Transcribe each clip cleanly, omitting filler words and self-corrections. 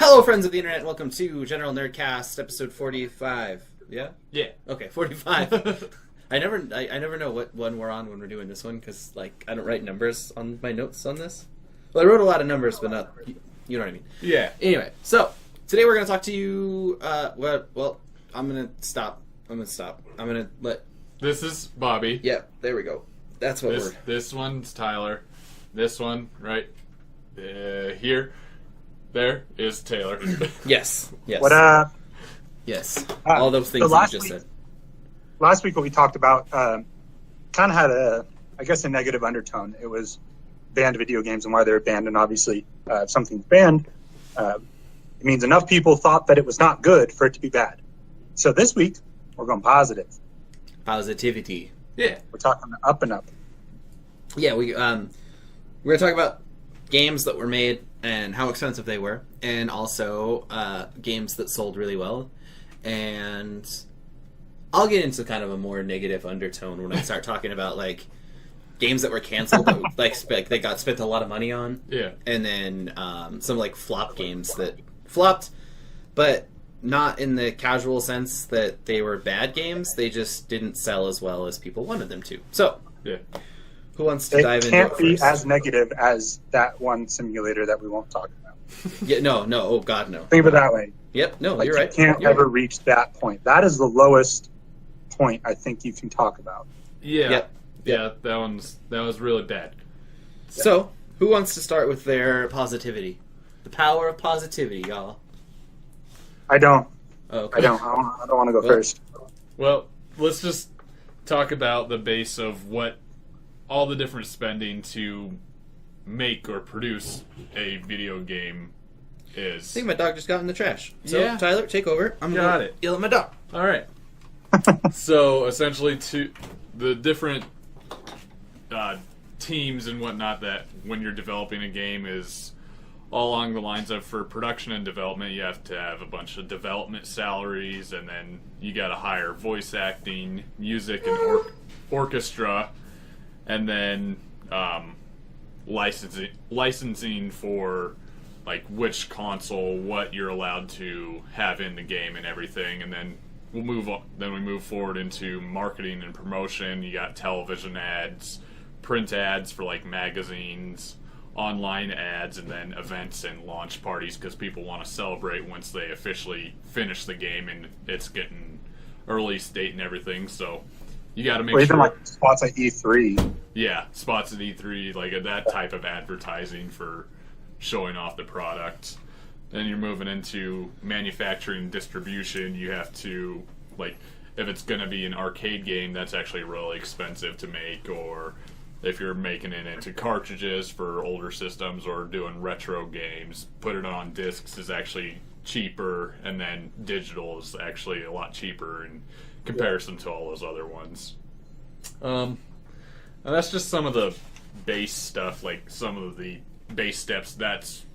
Hello, friends of the internet, and welcome to General Nerdcast, episode 45. Yeah? Yeah. Okay, 45. I never know what one we're on when we're doing this one, because, like, I don't write numbers on my notes on this. Well, I wrote a lot of numbers, but not... You know what I mean. Yeah. Anyway, so, today we're going to talk to you... well, I'm going to stop. I'm going to let... This is Bobby. Yeah, there we go. That's what we're... This one's Tyler. This one, right here. There is Taylor. Yes. What up? Yes. All those things so that you just said. Last week, what we talked about kind of had a negative undertone. It was banned video games and why they were banned, and obviously, if something's banned, it means enough people thought that it was not good for it to be bad. So this week, we're going positive. Positivity. Yeah. We're talking up and up. Yeah, we're going to talk about games that were made and how expensive they were, and also games that sold really well. And I'll get into kind of a more negative undertone when I start talking about like games that were canceled, that they got spent a lot of money on. Yeah. And then some like flop games that flopped, but not in the casual sense that they were bad games. They just didn't sell as well as people wanted them to. So, Yeah. who wants to dive into it It can't be first? as negative as that one simulator that we won't talk about. Yeah, no, oh god, no. Think of it that way. Yep, no, Like, you're right. You can't You're ever right. reach that point. That is the lowest point I think you can talk about. Yeah. Yep. Yeah. That was really bad. So, who wants to start with their positivity? The power of positivity, y'all. I don't. Oh, okay. I don't want to go Well- first. Well, let's just talk about the base of what all the different spending to make or produce a video game I is. think my dog just got in the trash. So, Yeah. Tyler, take over. I'm Got gonna it. yell at my dog. All right. So essentially, the different teams and whatnot that when you're developing a game is all along the lines of for production and development, you have to have a bunch of development salaries, and then you got to hire voice acting, music, and orchestra, and then licensing for like which console, what you're allowed to have in the game, and everything, and then we move forward into marketing and promotion. You got television ads, print ads for like magazines, online ads, and then events and launch parties because people want to celebrate once they officially finish the game and it's getting early state and everything. So you got to make Or even sure. like spots at E3. Yeah, spots at E3, like that type of advertising for showing off the product. Then you're moving into manufacturing and distribution. You have to, like, if it's going to be an arcade game, that's actually really expensive to make, or if you're making it into cartridges for older systems or doing retro games, put it on discs is actually cheaper, and then digital is actually a lot cheaper in comparison to all those other ones. And that's just some of the base stuff, like some of the base steps. That's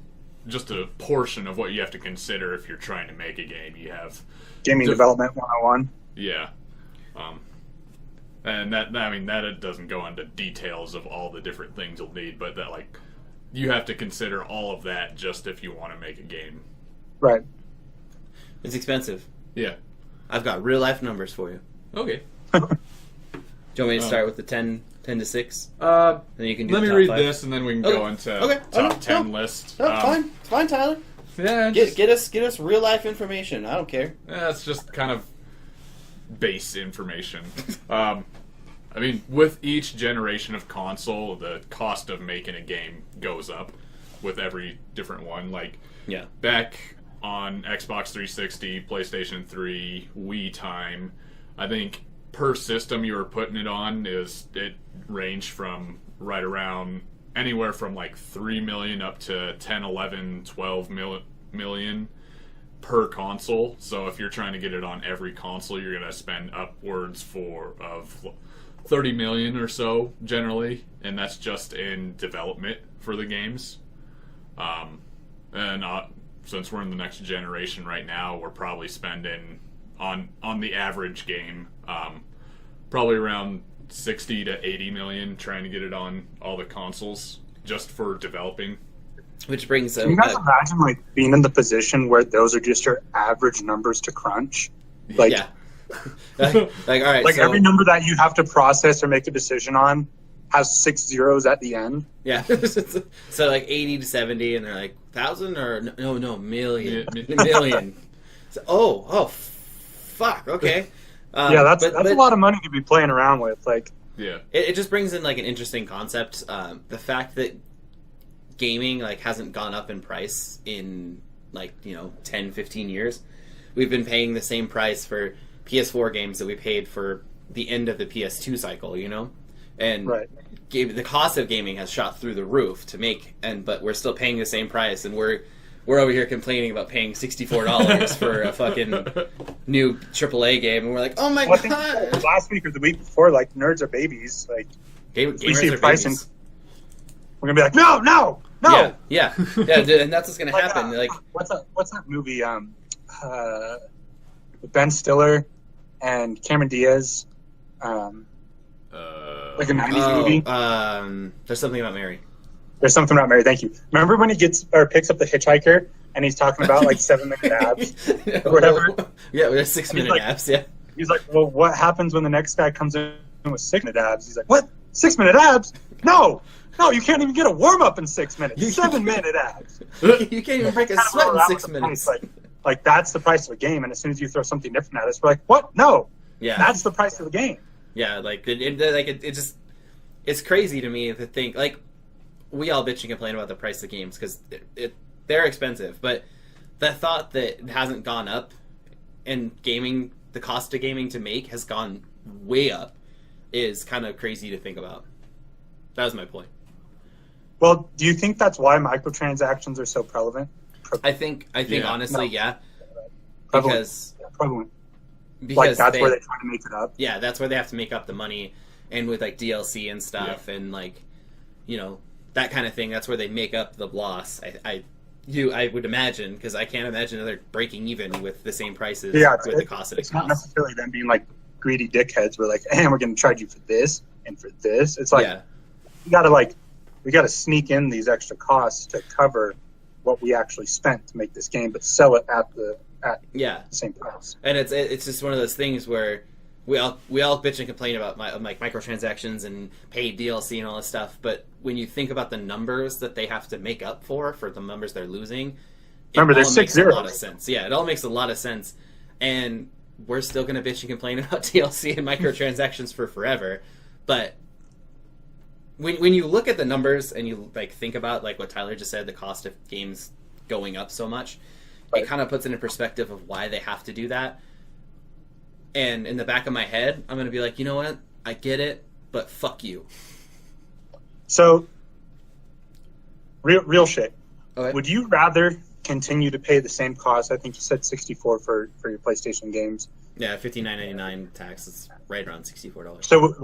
just a portion of what you have to consider if you're trying to make a game. You have Gaming Development 101. yeah, and that it doesn't go into details of all the different things you'll need, but that like you have to consider all of that just if you want to make a game. Right. It's expensive. Yeah. I've got real life numbers for you. Okay. Do you want me to start with the 10 to 6? Then you can do Let the me top read 5. this, and then we can Okay. go into Okay. top No, 10 no. list. No, fine. It's fine, Tyler. Yeah, Get us real life information. I don't care. That's just kind of base information. I mean, with each generation of console, the cost of making a game goes up with every different one. Like, Yeah. back on Xbox 360, PlayStation 3, Wii time, I think per system you were putting it on it ranged from right around anywhere from like 3 million up to 10, 11, 12 million per console. So if you're trying to get it on every console, you're going to spend upwards of 30 million or so generally, and that's just in development for the games. And since we're in the next generation right now, we're probably spending on the average game probably around 60 to 80 million trying to get it on all the consoles just for developing. Which brings Can you guys imagine like being in the position where those are just your average numbers to crunch? Like, yeah. Like all right, like so, every number that you have to process or make a decision on has 6 zeros at the end. yeah. So like 80 to 70, and they're like 1,000 or no million, million. So, fuck. Okay. Yeah, that's a lot of money to be playing around with. Like, Yeah. It just brings in like an interesting concept. The fact that gaming like hasn't gone up in price in like 10, 15 years. We've been paying the same price for PS4 games that we paid for the end of the PS2 cycle, and right. The cost of gaming has shot through the roof to make, but we're still paying the same price, and we're over here complaining about paying $64 for a fucking new AAA game, and we're like, oh my Well, god! I think last week or the week before, like, nerds are babies. Like, Gamers we see are the price babies. and we're gonna be like, no. Yeah, dude, and that's what's gonna Like, happen. Like, what's that movie? With Ben Stiller and Cameron Diaz. Like a 90s movie. There's something about Mary. There's something about Mary. Thank you. Remember when he picks up the hitchhiker and he's talking about like 7-minute abs or whatever? Yeah, there's 6-minute like- abs. Yeah. He's like, well, what happens when the next guy comes in with 6-minute abs? He's like, what? 6-minute abs? No, you can't even get a warm up in 6 minutes. 7-minute abs. You can't even break a Kind of sweat go in around 6 with the minutes. price, like that's the price of a game, and as soon as you throw something different at us, we're like, what? No, Yeah. that's the price of the game. Yeah, like it just it's crazy to me to think like we all bitch and complain about the price of games because they're expensive, but the thought that it hasn't gone up and gaming, the cost of gaming to make has gone way up is kind of crazy to think about. That was my point. Well, do you think that's why microtransactions are so prevalent? I think Yeah. honestly, No. yeah, Prevalent. Prevalent. because Like that's where they try to make it up. yeah, that's where they have to make up the money, and with like DLC and stuff, and like that kind of thing. That's where they make up the loss. I would imagine, because I can't imagine they're breaking even with the same prices Yeah, with the cost that it it's not costs. necessarily them being like greedy dickheads. We're like, and we're going to charge you for this and for this. It's like Yeah, we got to sneak in these extra costs to cover what we actually spent to make this game, but sell it at the yeah, same price. and it's just one of those things where we all bitch and complain about like microtransactions and paid DLC and all this stuff, but when you think about the numbers that they have to make up for the numbers they're losing, Remember, it there's all 6 makes zeros. a lot of sense. Yeah, it all makes a lot of sense, and we're still gonna bitch and complain about DLC and microtransactions for forever. But when you look at the numbers and you like think about like what Tyler just said, the cost of games going up so much, Right. it kind of puts it in perspective of why they have to do that. And in the back of my head, I'm gonna be like, you know what? I get it, but fuck you. So, real shit. Okay. Would you rather continue to pay the same cost? I think you said 64 for your PlayStation games. Yeah, $59.99 tax is right around $64. So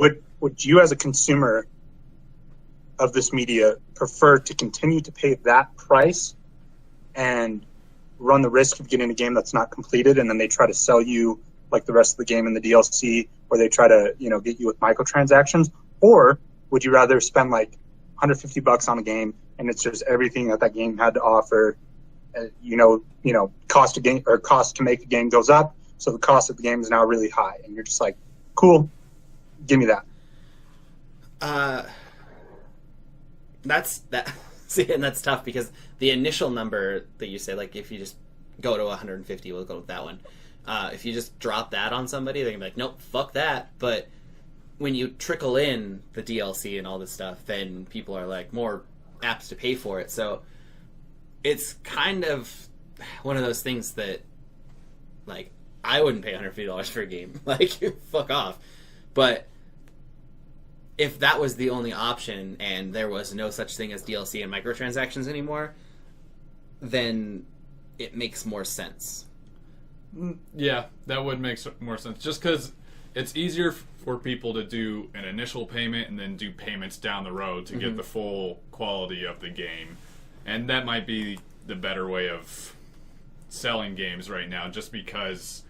would you, as a consumer of this media, prefer to continue to pay that price and run the risk of getting a game that's not completed, and then they try to sell you like the rest of the game in the DLC, or they try to get you with microtransactions? Or would you rather spend like $150 on a game and it's just everything that game had to offer? Cost to make a game goes up, so the cost of the game is now really high, and you're just like, cool, give me that. That's see, and that's tough because the initial number that you say, like if you just go to 150, we'll go with that one. If you just drop that on somebody, they're gonna be like, nope, fuck that. But when you trickle in the DLC and all this stuff, then people are like more apt to pay for it. So it's kind of one of those things that, like, I wouldn't pay $150 for a game. Like, fuck off. But if that was the only option and there was no such thing as DLC and microtransactions anymore, then it makes more sense. Yeah, that would make more sense. Just because it's easier for people to do an initial payment and then do payments down the road to get the full quality of the game. And that might be the better way of selling games right now, just because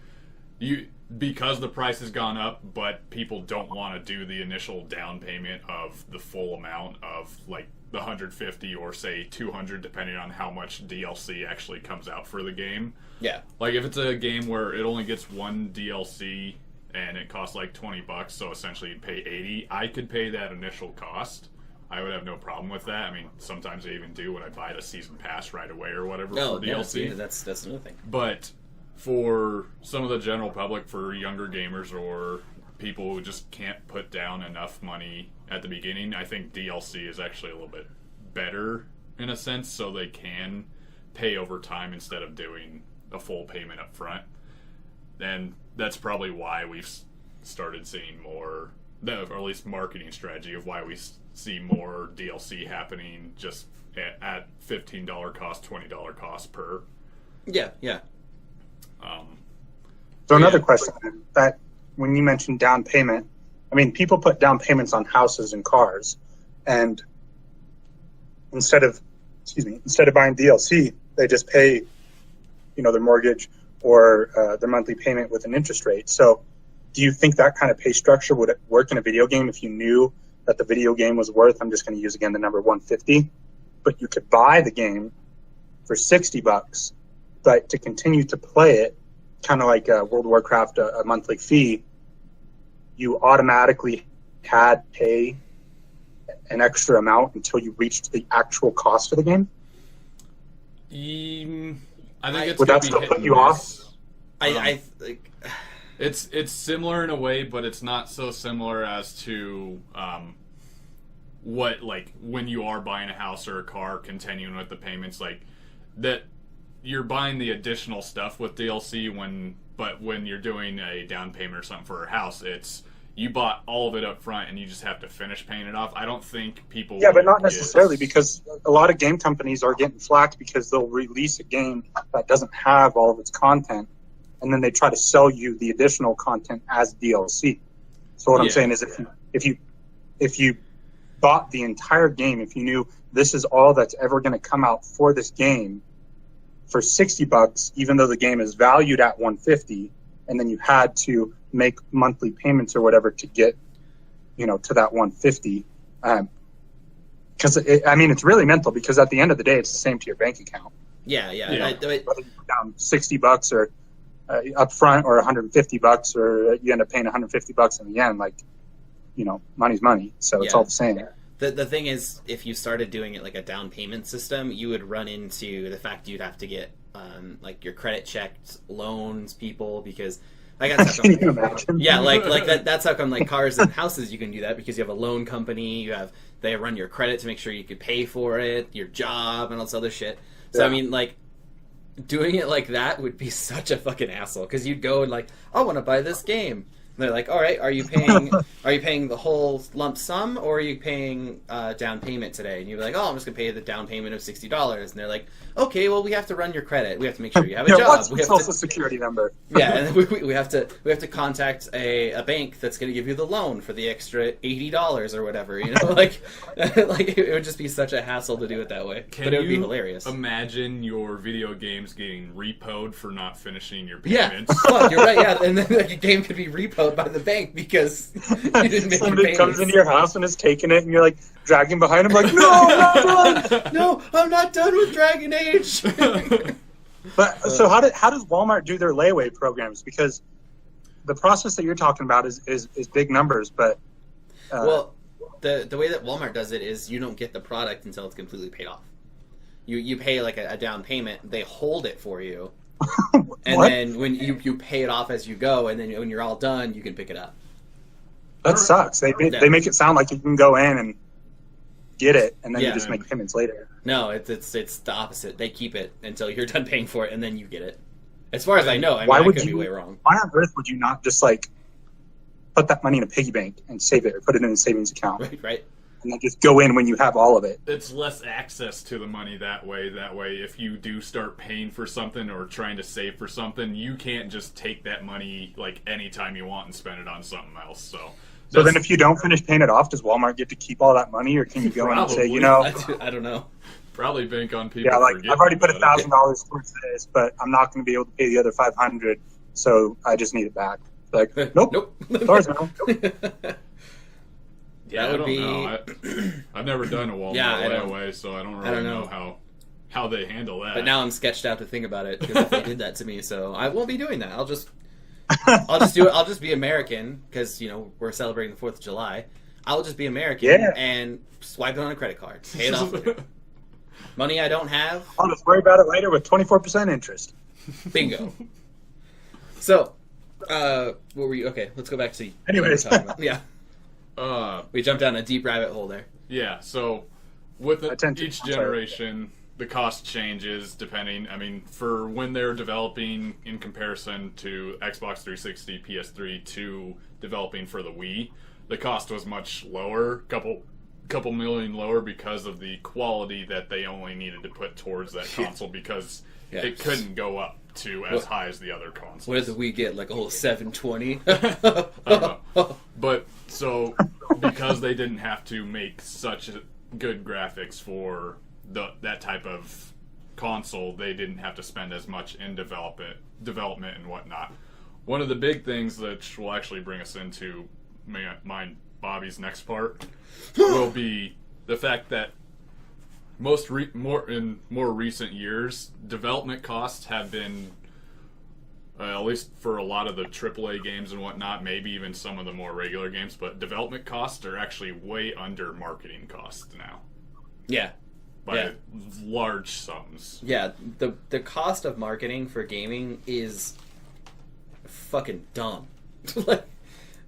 the price has gone up, but people don't want to do the initial down payment of the full amount of like the 150 or say 200, depending on how much DLC actually comes out for the game. Yeah. Like if it's a game where it only gets one DLC and it costs like $20, so essentially you'd pay 80, I could pay that initial cost. I would have no problem with that. I mean, sometimes I even do when I buy the season pass right away or whatever for DLC. Yeah, that's another thing. But for some of the general public, for younger gamers or people who just can't put down enough money at the beginning, I think DLC is actually a little bit better in a sense, so they can pay over time instead of doing a full payment up front. And that's probably why we've started seeing more, or at least marketing strategy of why we see more DLC happening just at $15 cost, $20 cost per. Yeah. So another question, that when you mentioned down payment, I mean, people put down payments on houses and cars, and instead of buying DLC, they just pay, their mortgage or their monthly payment with an interest rate. So do you think that kind of pay structure would work in a video game if you knew that the video game was worth, I'm just going to use again the number 150, but you could buy the game for $60, but to continue to play it, kind of like World of Warcraft, a monthly fee, you automatically had to pay an extra amount until you reached the actual cost of the game? I think it's would that still put you off? I think it's similar in a way, but it's not so similar as to what, like, when you are buying a house or a car, continuing with the payments, like that you're buying the additional stuff with DLC but when you're doing a down payment or something for a house, it's you bought all of it up front and you just have to finish paying it off. I don't think people but not necessarily, because a lot of game companies are getting flack because they'll release a game that doesn't have all of its content, and then they try to sell you the additional content as DLC. So what I'm saying is if you bought the entire game, if you knew this is all that's ever going to come out for this game for $60, even though the game is valued at $150, and then you had to make monthly payments or whatever to get, to that $150. Because it's really mental, because at the end of the day, it's the same to your bank account. Yeah. Whether you put down $60 or up front, or $150, or you end up paying $150 in the end, money's money. So it's all the same. The thing is, if you started doing it like a down payment system, you would run into the fact you'd have to get your credit checked, loans, people, because I got stuff. Can you imagine? Yeah, like that. That's how come like cars and houses you can do that, because you have a loan company, they run your credit to make sure you could pay for it, your job, and all this other shit. So Yeah. I mean, like, doing it like that would be such a fucking hassle, because you'd go and like, I want to buy this game. And they're like, all right, are you paying the whole lump sum, or are you paying down payment today? And you're like, oh, I'm just gonna pay the down payment of $60. And they're like, okay, well, we have to run your credit. We have to make sure you have a job. What's We your have social security number? and then we have to contact a bank that's going to give you the loan for the extra $80 or whatever. Like it would just be such a hassle to do it that way. But it would be hilarious. Imagine your video games getting repoed for not finishing your Yeah, payments. fuck, you're right. Yeah, and then the game could be repoed by the bank because you didn't make your Somebody payments. comes into your house and is taking it, and you're like dragging behind him, like, no, I'm not done. No, I'm not done with Dragon Age. But so how does Walmart do their layaway programs? Because the process that you're talking about is big numbers, but Well, the way that Walmart does it is you don't get the product until it's completely paid off. You pay like a down payment, they hold it for you, and what? then when you pay it off as you go, and then when you're all done, you can pick it up. That sucks. They make it sound like you can go in and get it, and then you Yeah. just make payments later. No, it's the opposite. They keep it until you're done paying for it, and then you get it. As far as I know, I mean, I could be way wrong. Why on earth would you not just like put that money in a piggy bank and save it, or put it in a savings account, Right? and then just go in when you have all of it? It's less access to the money that way. That way, if you do start paying for something or trying to save for something, you can't just take that money like anytime you want and spend it on something else. So then if you don't finish paying it off, does Walmart get to keep all that money, or can you go in and say, Probably. I don't know. probably bank on people. yeah, like forgetting I've already put about it. $1,000 towards this, but I'm not going to be able to pay the other $500, so I just need it back. Like, nope, Nope. Sorry, man. Nope. Yeah, That I would don't be. know. I've never done a Walmart Yeah, I don't- layaway, so I don't really don't know know. how they handle that. But now I'm sketched out to think about it because if they did that to me, so I won't be doing that. I'll just do it. I'll just be American because we're celebrating the 4th of July. I'll just be American Yeah. and swipe it on a credit card, pay it off later. Money I don't have, I'll just worry about it later with 24% interest. bingo. So, what were you? Okay, let's go back to Anyways. what we were talking about. Yeah, uh, we jumped down a deep rabbit hole there. yeah. So with I tend to- each I'm sorry. generation, the cost changes depending. I mean, for when they're developing in comparison to Xbox 360, PS3 to developing for the Wii, the cost was much lower, couple million lower because of the quality that they only needed to put towards that console because Yeah. it couldn't go up to as What- high as the other consoles. What did we get? Like a whole 720? I don't know. But so because they didn't have to make such good graphics for that type of console, they didn't have to spend as much in development and whatnot. One of the big things that will actually bring us into Bobby's next part will be the fact that in more recent years, development costs have been, at least for a lot of the AAA games and whatnot, maybe even some of the more regular games, but development costs are actually way under marketing costs now Yeah. by Yeah. large sums. Yeah, the cost of marketing for gaming is fucking dumb. like,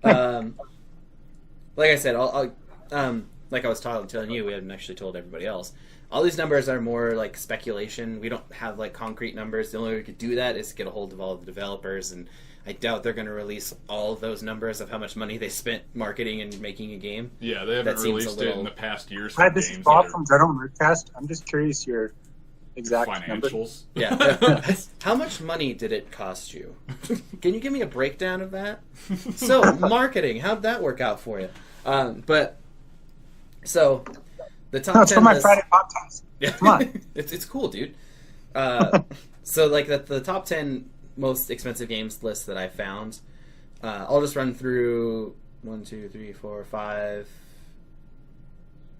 like I said, like I was telling you, we hadn't actually told everybody else. All these numbers are more like speculation. We don't have like concrete numbers. The only way we could do that is to get a hold of all of the developers, and I doubt they're going to release all of those numbers of how much money they spent marketing and making a game. Yeah, they haven't That seems released a it little- in the past years. Hi, for this is games Bob that from General Nerdcast. I'm just curious your exact are number. financials. Yeah. How much money did it cost you? Can you give me a breakdown of that? So, marketing, how'd that work out for you? But, so, the top No, it's 10 for my list- Friday podcast. Yeah. Come on. it's cool, dude. So, like, the top 10 most expensive games list that I found, I'll just run through 1, 2, 3, 4, 5...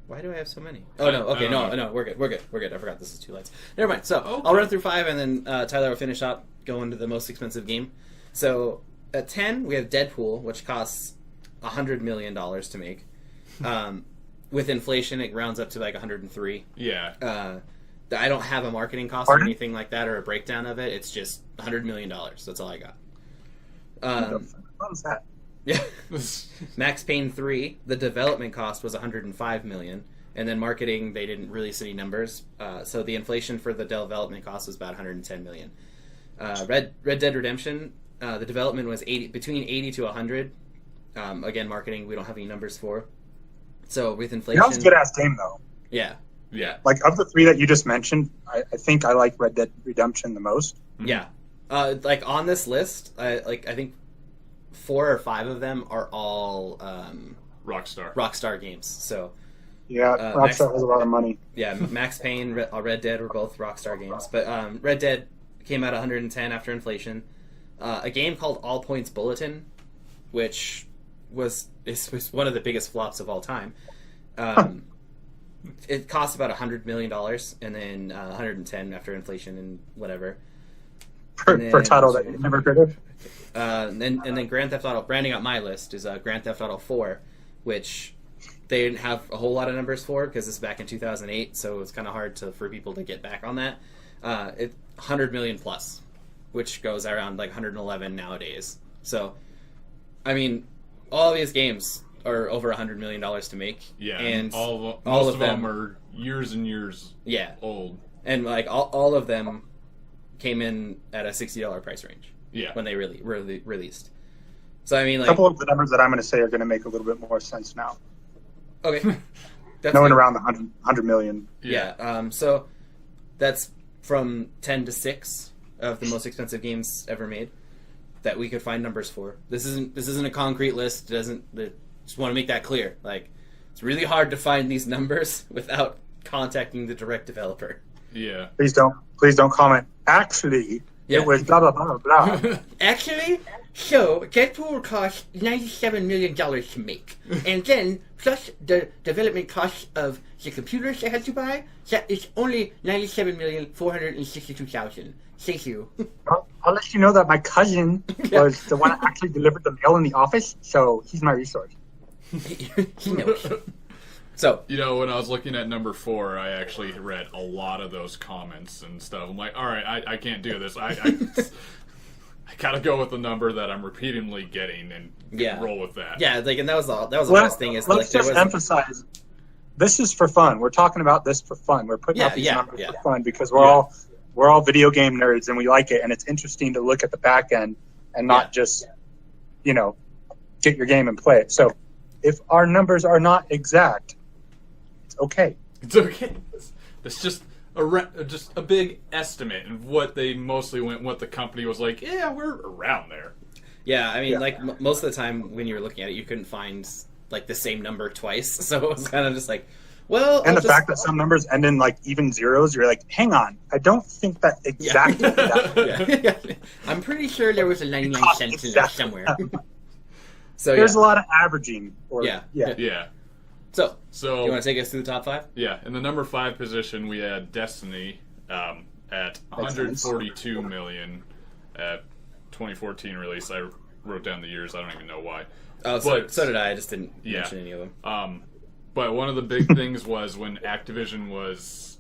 Why do I have so many? Oh, no. Okay, no. We're good. I forgot this is 2 lights. Never mind. So, Okay. I'll run through 5, and then Tyler will finish up, go into the most expensive game. So, at 10, we have Deadpool, which costs $100 million to make. With inflation, it rounds up to like 103. Yeah. I don't have a marketing cost Pardon? or anything like that or a breakdown of it. It's just $100 million. That's all I got. What was that? Yeah. Max Payne 3, the development cost was $105 million, and then marketing, they didn't release any numbers. So the inflation for the development cost was about $110 million. Red Dead Redemption, the development was between 80 to 100. Again, marketing, we don't have any numbers for. So with inflation, That was a good ass game though. yeah, Yeah. Like of the 3 that you just mentioned, I think I like Red Dead Redemption the most. yeah. Like on this list, I think 4 or 5 of them are all Rockstar. Rockstar games. So Yeah, Max- Rockstar has a lot of money. yeah, Max Payne, Red Dead were both Rockstar games, but Red Dead came out 110 after inflation. A game called All Points Bulletin, which was one of the biggest flops of all time. It cost about $100 million, and then 110 after inflation and whatever. For And a title then- that you've never heard of. And then Grand Theft Auto, branding up my list, is Grand Theft Auto 4, which they didn't have a whole lot of numbers for because this is back in 2008, so it's kind of hard for people to get back on that. It 100 million plus, which goes around like 111 nowadays. So, I mean, all of these games are over $100 million to make. Yeah. and most all of of them them are years and years yeah, old. and like all of them came in at a $60 price range Yeah. when they released. So I mean, A like, couple of the numbers that I'm going to say are going to make a little bit more sense now. okay, that's Knowing like- around the 100 million. Yeah. So that's from 10 to 6 of the most expensive games ever made that we could find numbers for. This isn't a concrete list. Just want to make that clear. Like, it's really hard to find these numbers without contacting the direct developer. Yeah. Please don't comment. Actually, Yeah. it was blah blah blah blah. Actually, So Deadpool will cost $97 million to make. And then, plus the development cost of the computers they had to buy, that is only $97,462,000. Thank you. I'll let you know that my cousin was the one that actually delivered the mail in the office, so he's my resource. He knows. So You know, when I was looking at number 4, I actually read a lot of those comments and stuff. I'm like, all right, I can't do this. I gotta go with the number that I'm repeatedly getting and Yeah. roll with that. yeah, like, and that was the Well, best thing is let's like there just was emphasize, this is for fun. We're talking about this for fun. We're putting Yeah, out these yeah, numbers yeah. for fun because we're all video game nerds and we like it, and it's interesting to look at the back end and not just, get your game and play it. So if our numbers are not exact, it's okay. It's okay. It's just a big estimate of what they mostly went. What the company was like. Yeah, we're around there. Yeah, I mean, Yeah. like most of the time when you were looking at it, you couldn't find like the same number twice, so it was kind of just like, well, And I'll the fact that some numbers end in like even zeros, you're like, hang on, I don't think that exactly. yeah. I'm pretty sure there was a 99 cents in there somewhere. So There's a lot of averaging. Yeah. Yeah. So So you want to take us through the top 5? yeah, in the number 5 position, we had Destiny at 142 million at 2014 release. I wrote down the years. I don't even know why. Oh, But- so did I. I just didn't Yeah. mention any of them. But one of the big things was when Activision was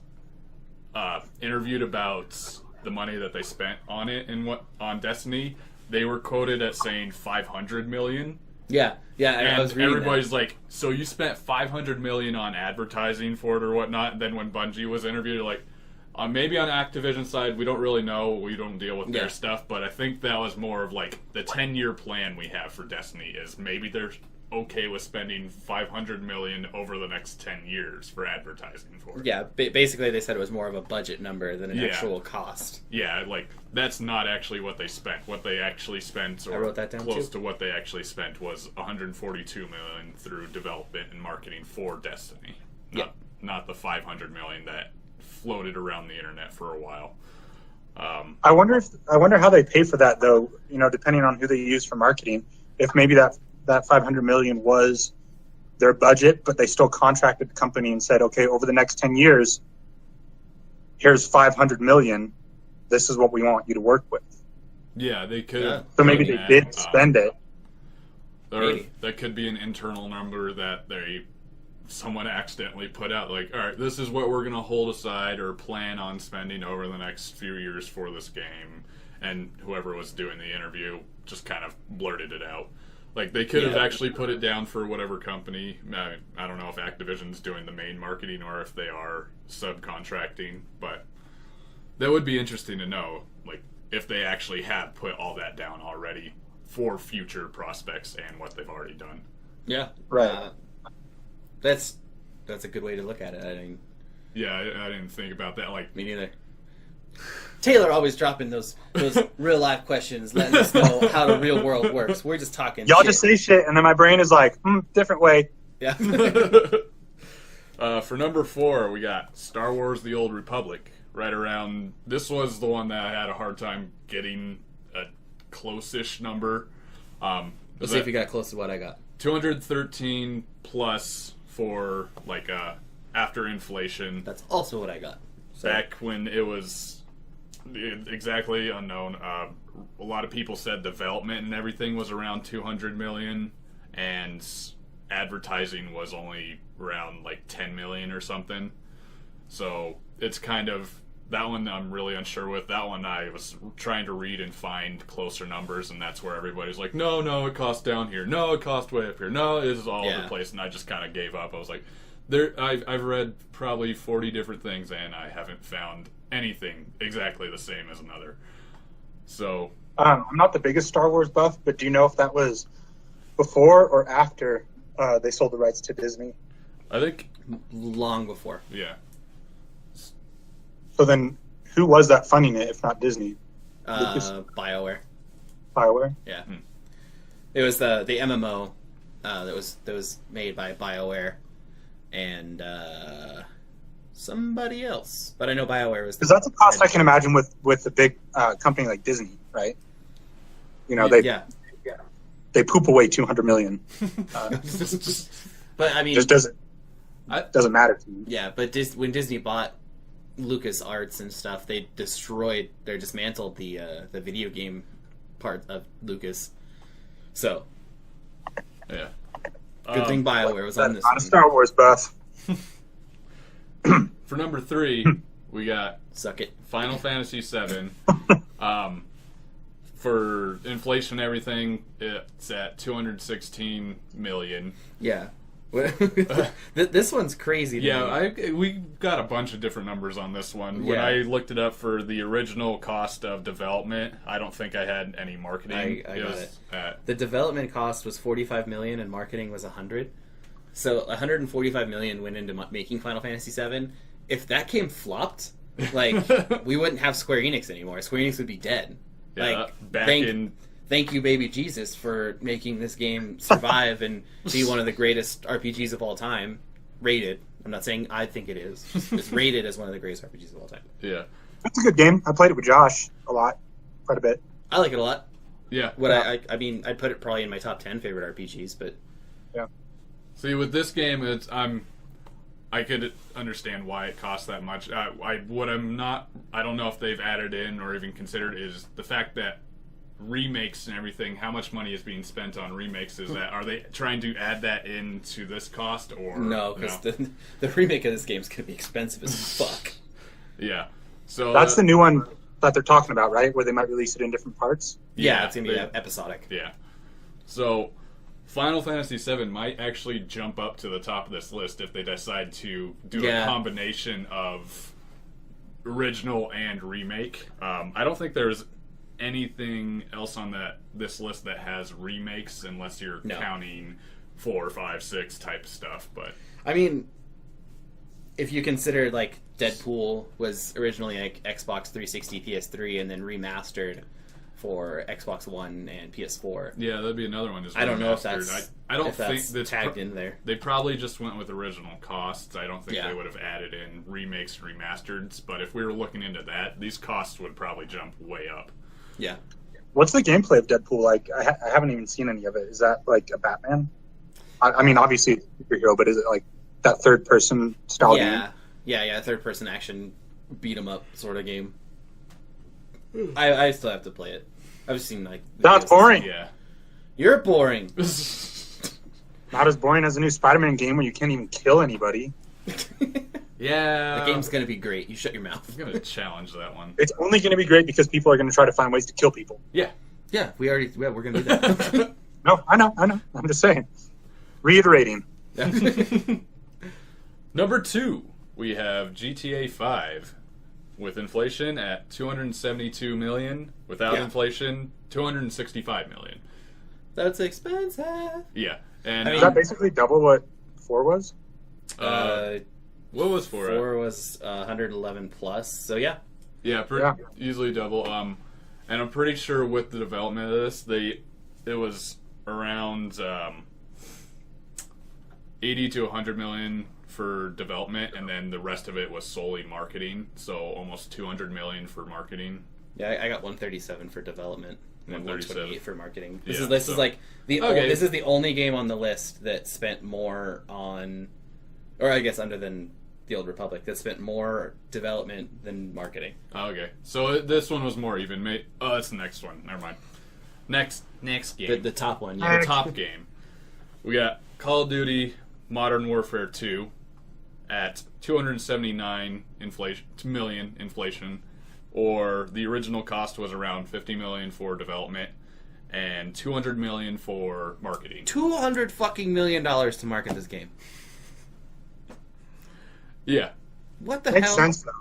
interviewed about the money that they spent on it and on Destiny, they were quoted at saying 500 million. Yeah, I was And reading everybody's like, so you spent 500 million on advertising for it or whatnot? And then when Bungie was interviewed, they're like, maybe on Activision side, we don't really know. We don't deal with Yeah. their stuff. But I think that was more of like the 10-year plan we have for Destiny is maybe they're okay with spending 500 million over the next 10 years for advertising for it. Yeah, basically they said it was more of a budget number than an Yeah. actual cost. Yeah, like that's not actually what they spent. What they actually spent, or I wrote that down, close too. to what they actually spent, was 142 million through development and marketing for Destiny. Not the 500 million that floated around the internet for a while. I wonder how they pay for that though. Depending on who they use for marketing, if maybe that 500 million was their budget, but they still contracted the company and said, okay, over the next 10 years, here's 500 million. This is what we want you to work with. Yeah, they could. Yeah. So maybe they did spend it. Or Maybe. that could be an internal number that someone accidentally put out. Like, all right, this is what we're going to hold aside or plan on spending over the next few years for this game. And whoever was doing the interview just kind of blurted it out. Like, they could have Yeah. actually put it down for whatever company. I don't know if Activision's doing the main marketing or if they are subcontracting, but that would be interesting to know, like, if they actually have put all that down already for future prospects and what they've already done. Yeah, Right. That's a good way to look at it. I mean, Yeah, I didn't think about that. Like, me neither. Taylor always dropping those real life questions, letting us know how the real world works. We're just talking. Y'all shit. just say shit, and then my brain is like, different way. Yeah. for number 4, we got Star Wars: The Old Republic. Right around. This was the one that I had a hard time getting a close-ish number. Let's see if you got close to what I got. 213 plus for like after inflation. That's also what I got. So, Back when it was exactly unknown. A lot of people said development and everything was around 200 million, and advertising was only around like 10 million or something. So it's kind of that one I'm really unsure with. That one I was trying to read and find closer numbers, and that's where everybody's like, no, it costs down here. No, it costs way up here. No, it is all over the place, and I just kind of gave up. I was like, I've read probably 40 different things, and I haven't found anything exactly the same as another. So I'm not the biggest Star Wars buff, but do you know if that was before or after they sold the rights to Disney? I think, long before. yeah. So then, who was that funding it if not Disney? BioWare. BioWare? Yeah. It was the MMO that was made by BioWare and somebody else. But I know BioWare was. Because that's a cost I can imagine with a big company like Disney, right? They they poop away $200 million. But I mean, Just doesn't matter to me. yeah. But when Disney bought Lucas Arts and stuff, they dismantled the video game part of Lucas. So Yeah. good thing BioWare was on this. Not a one. Star Wars buff. For number 3, we got Suck it. Final Fantasy VII. For inflation and everything, it's at 216 million. Yeah. This one's crazy. To Yeah, me. we got a bunch of different numbers on this one. When Yeah. I looked it up for the original cost of development, I don't think I had any marketing. I got was it. At, The development cost was 45 million and marketing was 100. So 145 million went into making Final Fantasy VII. If that game flopped, like we wouldn't have Square Enix anymore. Square Enix would be dead. yeah, Like back thank, in thank you, baby Jesus, for making this game survive and be one of the greatest RPGs of all time. Rated. I'm not saying I think it is. It's rated as one of the greatest RPGs of all time. yeah, It's a good game. I played it with Josh a lot, quite a bit. I like it a lot. yeah. What I mean, I'd put it probably in my top 10 favorite RPGs, but See, with this game, I could understand why it costs that much. I don't know if they've added in or even considered is the fact that remakes and everything. How much money is being spent on remakes? Are they trying to add that into this cost or no, because the remake of this game is going to be expensive as fuck. Yeah, so That's the new one that they're talking about, right? Where they might release it in different parts. Yeah, it's going to be episodic. Yeah. So, Final Fantasy VII might actually jump up to the top of this list if they decide to do a combination of original and remake. I don't think there's anything else on this list that has remakes unless you're counting 4, 5, 6 type stuff. But I mean, if you consider like Deadpool was originally like Xbox 360, PS3, and then remastered for Xbox One and PS4. yeah, that'd be another one. Just I don't know if remastered. that's I don't if think that's that's tagged in there. They probably just went with original costs. I don't think Yeah. they would have added in remakes and remasters. But if we were looking into that, these costs would probably jump way up. Yeah. What's the gameplay of Deadpool like? I haven't even seen any of it. Is that like a Batman? I mean, obviously it's a superhero, but is it like that third-person style game? Yeah, third-person action beat 'em up sort of game. I still have to play it. I've seen like That's videos. boring. Yeah. You're boring. Not as boring as a new Spider-Man game where you can't even kill anybody. Yeah. The game's gonna be great. You shut your mouth. I'm gonna challenge that one. It's only going to be great because people are going to try to find ways to kill people. Yeah. Yeah, we're gonna do that. No, I know. I'm just saying. Reiterating. Number 2, we have GTA 5 with inflation at 272 million. Without inflation, 265 million. That's expensive. Yeah. And I Is mean- that basically double what 4 was? what was 4? 4 was 111 plus. So yeah. Yeah, easily double. And I'm pretty sure with the development of this, it was around 80 to 100 million for development, and then the rest of it was solely marketing. So almost 200 million for marketing. Yeah, I got 137 for development and 128 for marketing. This Yeah, is like Okay. this is the only game on the list that spent more on, or I guess under than the Old Republic, that spent more development than marketing. Okay, so this one was more even. That's the next one. Never mind. Next game. The top one. The Yeah. top game. We got Call of Duty Modern Warfare 2 at 279 million inflation, or the original cost was around 50 million for development and 200 million for marketing. $200 fucking million to market this game. Yeah. What the Makes hell? sense, though.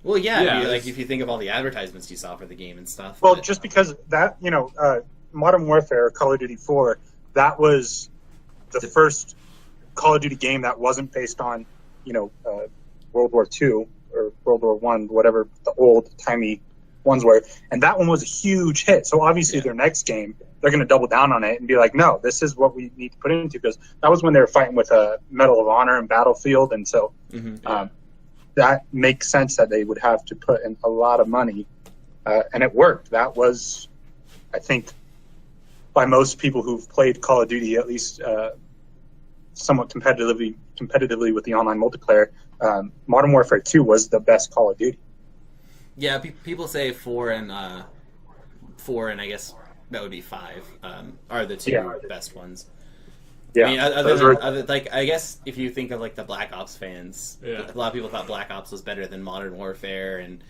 Well, yeah, Yeah, if you think of all the advertisements you saw for the game and stuff. Well, but- just because that, Modern Warfare, Call of Duty 4, that was the first Call of Duty game that wasn't based on, World War II or World War I, whatever the old-timey ones were. And that one was a huge hit. So obviously their next game, they're going to double down on it and be like, no, this is what we need to put into, because that was when they were fighting with a Medal of Honor and Battlefield. And so that makes sense that they would have to put in a lot of money. And it worked. That was, I think, by most people who've played Call of Duty, at least somewhat competitively with the online multiplayer, Modern Warfare 2 was the best Call of Duty. Yeah, people say 4 and I guess that would be 5 are the two best ones. Yeah, I mean, I guess if you think of like the Black Ops fans, a lot of people thought Black Ops was better than Modern Warfare, and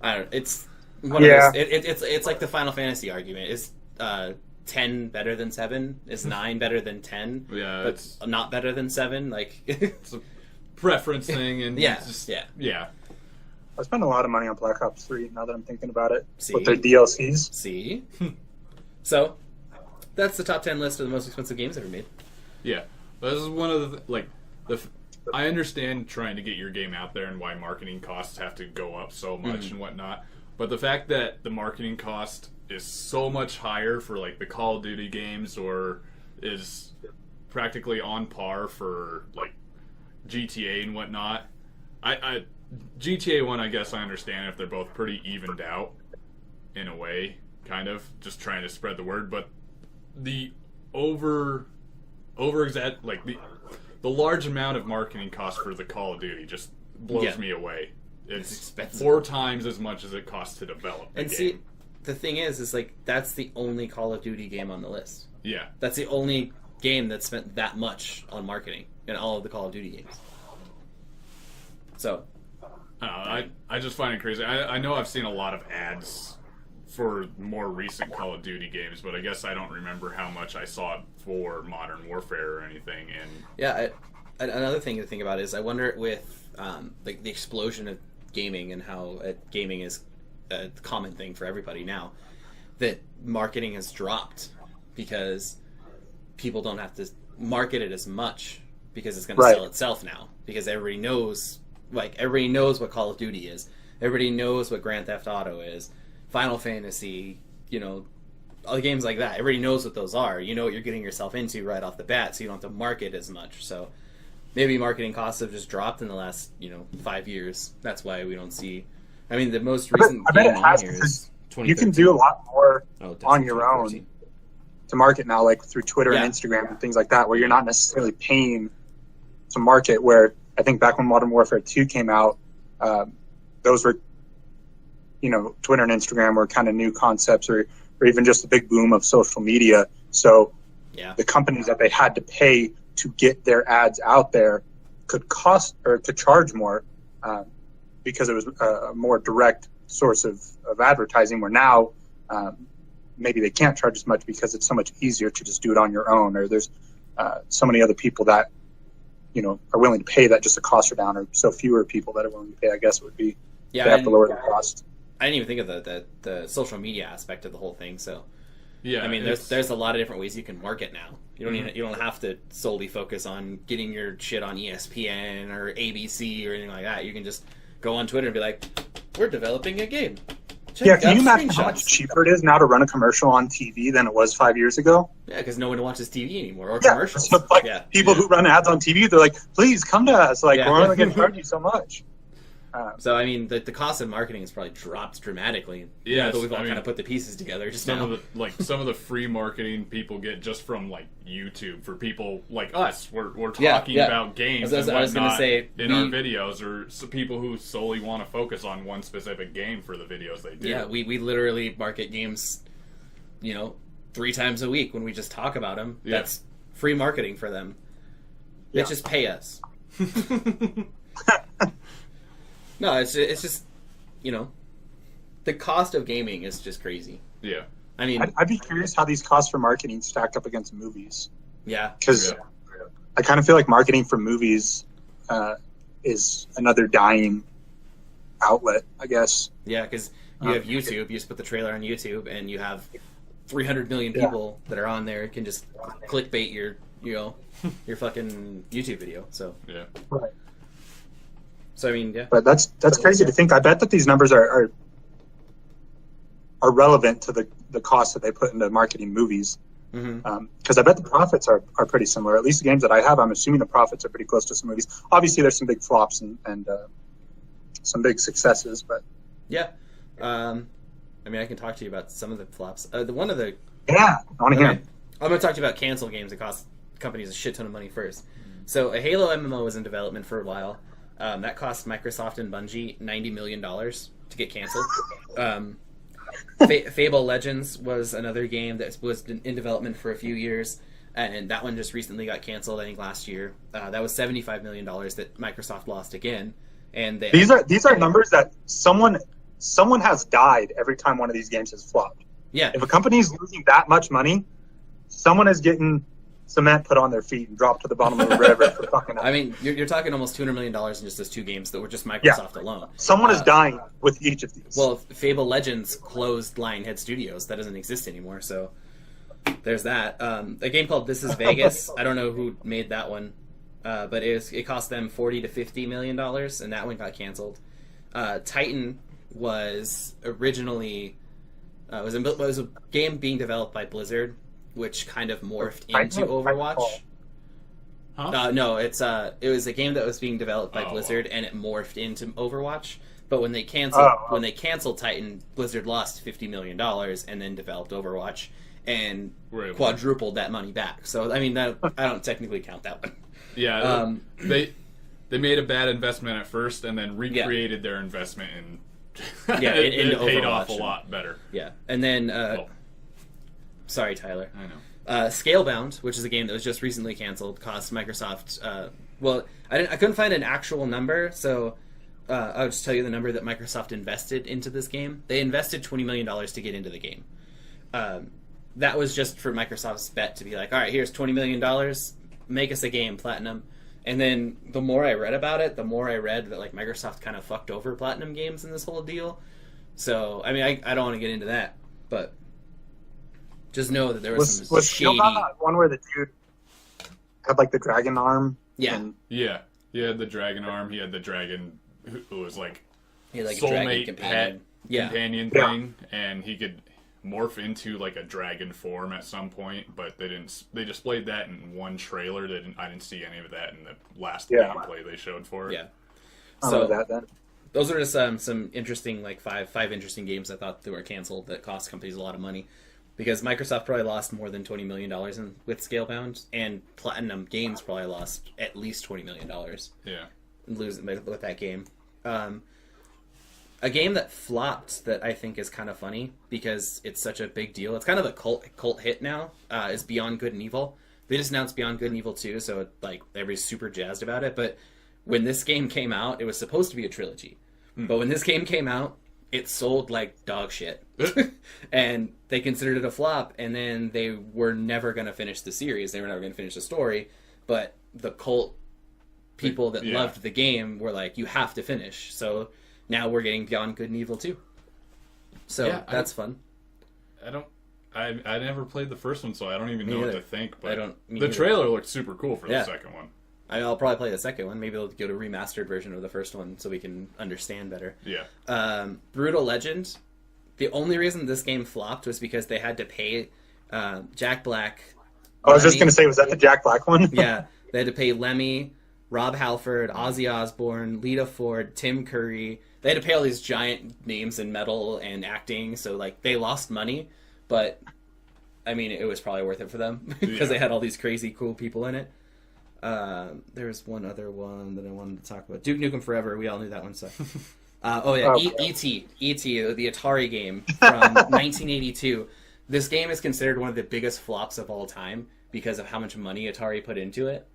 I don't. It's one of those, it's like the Final Fantasy argument. Is 10 better than 7? Is 9 better than 10? Yeah, but it's not better than 7. Like it's a preference thing, and yeah. I spent a lot of money on Black Ops 3 now that I'm thinking about it. See? With their DLCs. See? So, that's the top 10 list of the most expensive games ever made. Yeah. This is one of the, I understand trying to get your game out there and why marketing costs have to go up so much and whatnot, but the fact that the marketing cost is so much higher for like the Call of Duty games or is practically on par for like GTA and whatnot, I GTA 1, I guess I understand if they're both pretty evened out in a way, kind of, just trying to spread the word, but the the large amount of marketing cost for the Call of Duty just blows me away. It's expensive. 4 times as much as it costs to develop the game. See, the thing is like, that's the only Call of Duty game on the list. Yeah. That's the only game that spent that much on marketing in all of the Call of Duty games. So... I just find it crazy. I know I've seen a lot of ads for more recent Call of Duty games, but I guess I don't remember how much I saw for Modern Warfare or anything. And yeah, another thing to think about is I wonder with like the explosion of gaming and how gaming is a common thing for everybody now, that marketing has dropped because people don't have to market it as much because it's going to sell itself now, because everybody knows. Like, everybody knows what Call of Duty is. Everybody knows what Grand Theft Auto is. Final Fantasy, all games like that. Everybody knows what those are. You know what you're getting yourself into right off the bat, so you don't have to market as much. So maybe marketing costs have just dropped in the last, 5 years. That's why we don't see... I mean, the most recent game on here is 2013. You can do a lot more on your own to market now, like through Twitter and Instagram and things like that, where you're not necessarily paying to market, where... I think back when Modern Warfare 2 came out, those were, Twitter and Instagram were kind of new concepts, or even just the big boom of social media. So the companies that they had to pay to get their ads out there could cost or could charge more because it was a more direct source of advertising, where now maybe they can't charge as much because it's so much easier to just do it on your own, or there's so many other people that are willing to pay that just the costs are down, or so fewer people that are willing to pay, I guess it would be. They have to lower the cost. I didn't even think of the social media aspect of the whole thing. So, yeah, I mean, there's a lot of different ways you can market now. You don't have to solely focus on getting your shit on ESPN or ABC or anything like that. You can just go on Twitter and be like, "We're developing a game." Can you imagine how much cheaper it is now to run a commercial on TV than it was 5 years ago? Yeah, because no one watches TV anymore, or commercials. So people who run ads on TV, they're like, please come to us. Like, we're only going to charge you so much. So, I mean, the cost of marketing has probably dropped dramatically. Yeah, but we've all kind of put the pieces together just now. Some of the free marketing people get just from, like, YouTube for people like us. We're talking about games and whatnot in our videos, or people who solely want to focus on one specific game for the videos they do. Yeah, we literally market games, 3 times a week when we just talk about them. Yeah. That's free marketing for them. They just pay us. No, it's just, the cost of gaming is just crazy. Yeah. I mean... I'd be curious how these costs for marketing stack up against movies. Yeah. Because I kind of feel like marketing for movies is another dying outlet, I guess. Yeah, because you have YouTube, you just put the trailer on YouTube, and you have 300 million people that are on there who can just clickbait your fucking YouTube video. So... Yeah. Right. So I mean, yeah. But that's crazy to think. I bet that these numbers are relevant to the cost that they put into marketing movies. Because I bet the profits are pretty similar. At least the games that I have, I'm assuming the profits are pretty close to some movies. Obviously, there's some big flops and some big successes, but yeah. I mean, I can talk to you about some of the flops. One of the Yeah, I want to hear Okay. them. I'm going to talk to you about cancel games that cost companies a shit ton of money first. So a Halo MMO was in development for a while. That cost Microsoft and Bungie $90 million to get canceled. Fable Legends was another game that was in development for a few years, and that one just recently got canceled, I think last year. That was $75 million that Microsoft lost again. And These are numbers that someone has died every time one of these games has flopped. Yeah. If a company's losing that much money, someone is getting cement put on their feet and dropped to the bottom of the river for fucking up. I mean, you're talking almost $200 million in just those two games that were just Microsoft alone. Someone is dying with each of these. Well, Fable Legends closed Lionhead Studios. That doesn't exist anymore, so there's that. A game called This Is Vegas. I don't know who made that one, but it cost them $40 to $50 million, and that one got canceled. Titan was originally was a game being developed by Blizzard, which kind of morphed into Overwatch. Huh? No, it was a game that was being developed by Oh, Blizzard, wow. and it morphed into Overwatch. But when they canceled Oh. Titan, Blizzard lost $50 million and then developed Overwatch and We're able- quadrupled that money back. So I mean, I don't technically count that one. Yeah, they made a bad investment at first, and then recreated their investment, and Yeah, it into paid off a Overwatch and- lot better. Yeah, and then Oh, sorry, Tyler. I know. Scalebound, which is a game that was just recently canceled, cost Microsoft. I couldn't find an actual number, so I'll just tell you the number that Microsoft invested into this game. They invested $20 million to get into the game. That was just for Microsoft's bet to be like, all right, here's $20 million, make us a game, Platinum. And then the more I read about it, the more I read that like Microsoft kind of fucked over Platinum Games in this whole deal. So I mean, I don't want to get into that, but just know that there was some was shady. Scalebound one where the dude had like the dragon arm? Yeah. And Yeah, he had the dragon arm. He had the dragon who was like He had, like, a dragon soulmate companion. pet Yeah. companion Yeah. thing, and he could morph into like a dragon form at some point. But they didn't. They displayed that in one trailer. I didn't see any of that in the last Yeah. gameplay they showed for it. Yeah. I So don't know that then. those are just some interesting, like five interesting games I thought that were canceled that cost companies a lot of money. Because Microsoft probably lost more than $20 million with Scalebound, and Platinum Games probably lost at least $20 million Yeah. losing with that game. A game that flopped that I think is kind of funny because it's such a big deal. It's kind of a cult hit now. Is Beyond Good and Evil. They just announced Beyond Good and Evil 2, so like everybody's super jazzed about it. But when this game came out, it was supposed to be a trilogy. But when this game came out, it sold like dog shit. And they considered it a flop, and then they were never going to finish the series. They were never going to finish the story. But the cult people that Yeah. loved the game were like, you have to finish. So now we're getting Beyond Good and Evil 2. So Yeah, that's fun. I never played the first one, so I don't even Me know what neither. to think. But I don't- me the neither. trailer looked super cool for Yeah. the second one. I'll probably play the second one. Maybe they'll get a remastered version of the first one so we can understand better. Yeah. Brutal Legend. The only reason this game flopped was because they had to pay Jack Black. I was just Lemmy- going to say, was that the Jack Black one? Yeah, they had to pay Lemmy, Rob Halford, Ozzy Osbourne, Lita Ford, Tim Curry. They had to pay all these giant names in metal and acting, so like they lost money, but I mean it was probably worth it for them because Yeah. they had all these crazy cool people in it. There's one other one that I wanted to talk about. Duke Nukem Forever. We all knew that one. So, E.T. E.T. The Atari game from 1982. This game is considered one of the biggest flops of all time because of how much money Atari put into it,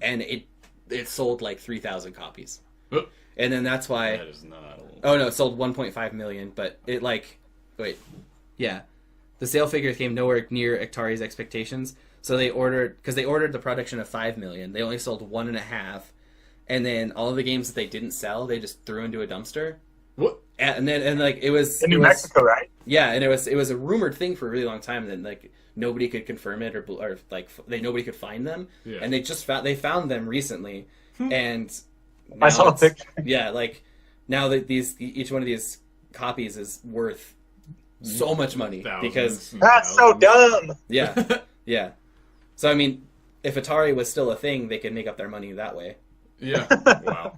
and it sold like 3,000 copies, Oh, and then that's why. that is not old. Oh no, it sold 1.5 million, but it the sale figures came nowhere near Atari's expectations. So they ordered the production of 5 million. They only sold 1.5, and then all of the games that they didn't sell, they just threw into a dumpster. What? And it was In New it was- Mexico, right? Yeah, and it was a rumored thing for a really long time, and then like nobody could confirm it or like nobody could find them, Yeah. and they found them recently, and I now saw a it's- picture. Yeah, like now that each one of these copies is worth so much money Thousands because and That's so thousands. dumb. yeah, yeah. So I mean, if Atari was still a thing, they could make up their money that way. Yeah. Wow.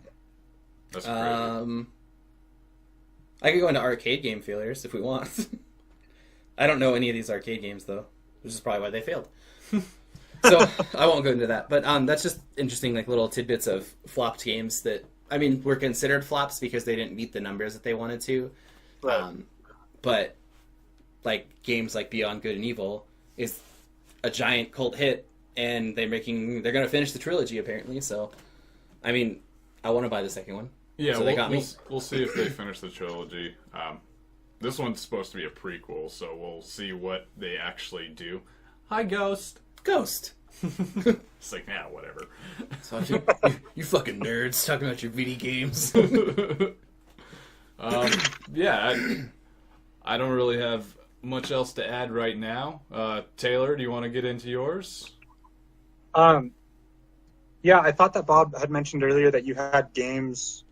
That's crazy. I could go into arcade game failures if we want. I don't know any of these arcade games though. which is probably why they failed. So I won't go into that, but that's just interesting, like little tidbits of flopped games that were considered flops because they didn't meet the numbers that they wanted to. Right. But like games like Beyond Good and Evil is a giant cult hit, and they're going to finish the trilogy apparently. So, I want to buy the second one. Yeah, so they got me. We'll see if they finish the trilogy. This one's supposed to be a prequel, so we'll see what they actually do. Hi, Ghost. It's like, yeah, whatever. So you fucking nerds talking about your video games. Yeah, I don't really have much else to add right now. Taylor, do you want to get into yours? Yeah, I thought that Bob had mentioned earlier that you had games.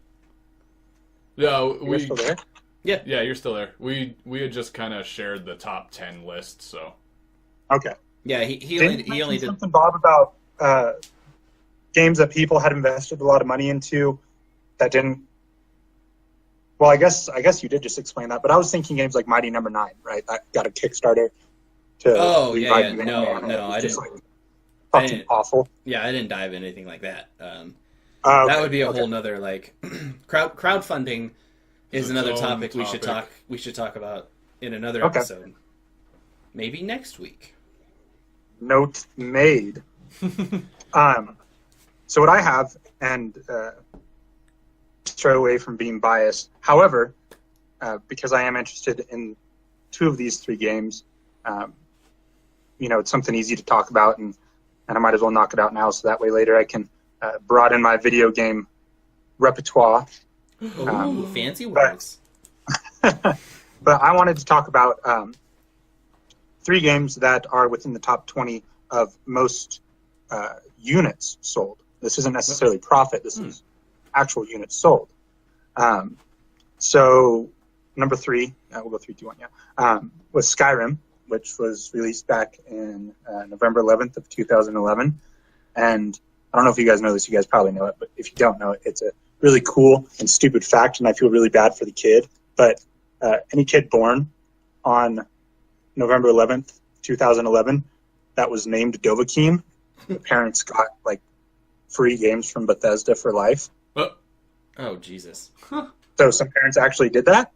No, You're still there? Yeah, you're still there. We had just kind of shared the top 10 list, so. Okay. Yeah, he only did something, Bob, about games that people had invested a lot of money into that didn't. Well, I guess you did just explain that, but I was thinking games like Mighty Number 9, right? That got a Kickstarter to. Oh yeah, revive no, I didn't. Fucking awful. Yeah, I didn't dive into anything like that. Okay, That would be a whole nother like crowdfunding is It's another its own topic we should talk about in another Okay. episode. Maybe next week. Note made. So what I have, and stray away from being biased. However, because I am interested in two of these three games, it's something easy to talk about, and I might as well knock it out now, so that way later I can broaden my video game repertoire. Ooh, fancy words. But I wanted to talk about three games that are within the top 20 of most units sold. This isn't necessarily profit. This is actual units sold. So number 3, we'll go 3, 2, 1, yeah, was Skyrim, which was released back in November 11th of 2011. And I don't know if you guys know this. You guys probably know it. But if you don't know it, it's a really cool and stupid fact, and I feel really bad for the kid. But any kid born on November 11th, 2011, that was named Dovahkiin, the parents got like free games from Bethesda for life. Oh Jesus! So some parents actually did that,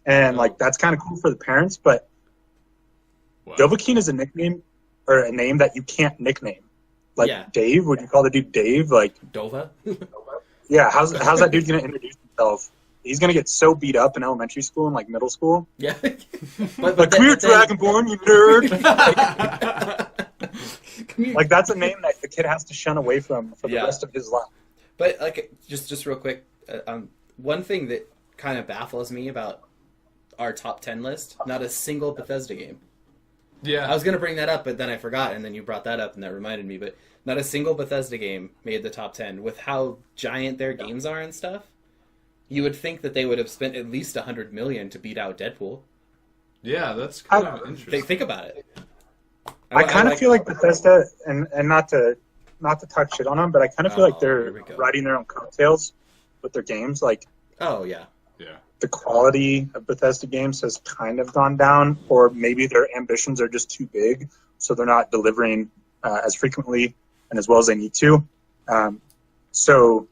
and like that's kind of cool for the parents. But Wow. Dovahkiin is a nickname or a name that you can't nickname. Like Yeah. Dave, would you call the dude Dave? Like, Dova. yeah, how's that dude gonna introduce himself? He's gonna get so beat up in elementary school and like middle school. Yeah. Like, come here, Dragonborn, you nerd. Come here. Like, that's a name that the kid has to shun away from for the Yeah. rest of his life. But like, just real quick, one thing that kind of baffles me about our top 10 list: not a single Bethesda game. Yeah. I was gonna bring that up, but then I forgot, and then you brought that up, and that reminded me. But not a single Bethesda game made the top 10. With how giant their games are and stuff, you would think that they would have spent at least $100 million to beat out Deadpool. Yeah, that's kind of interesting. Think about it. I kind of feel like Bethesda, and not to touch shit on them, but I kind of feel like here they're we go. riding their own coattails with their games. Like, Oh yeah. Yeah. the quality of Bethesda games has kind of gone down, or maybe their ambitions are just too big, so they're not delivering as frequently and as well as they need to. So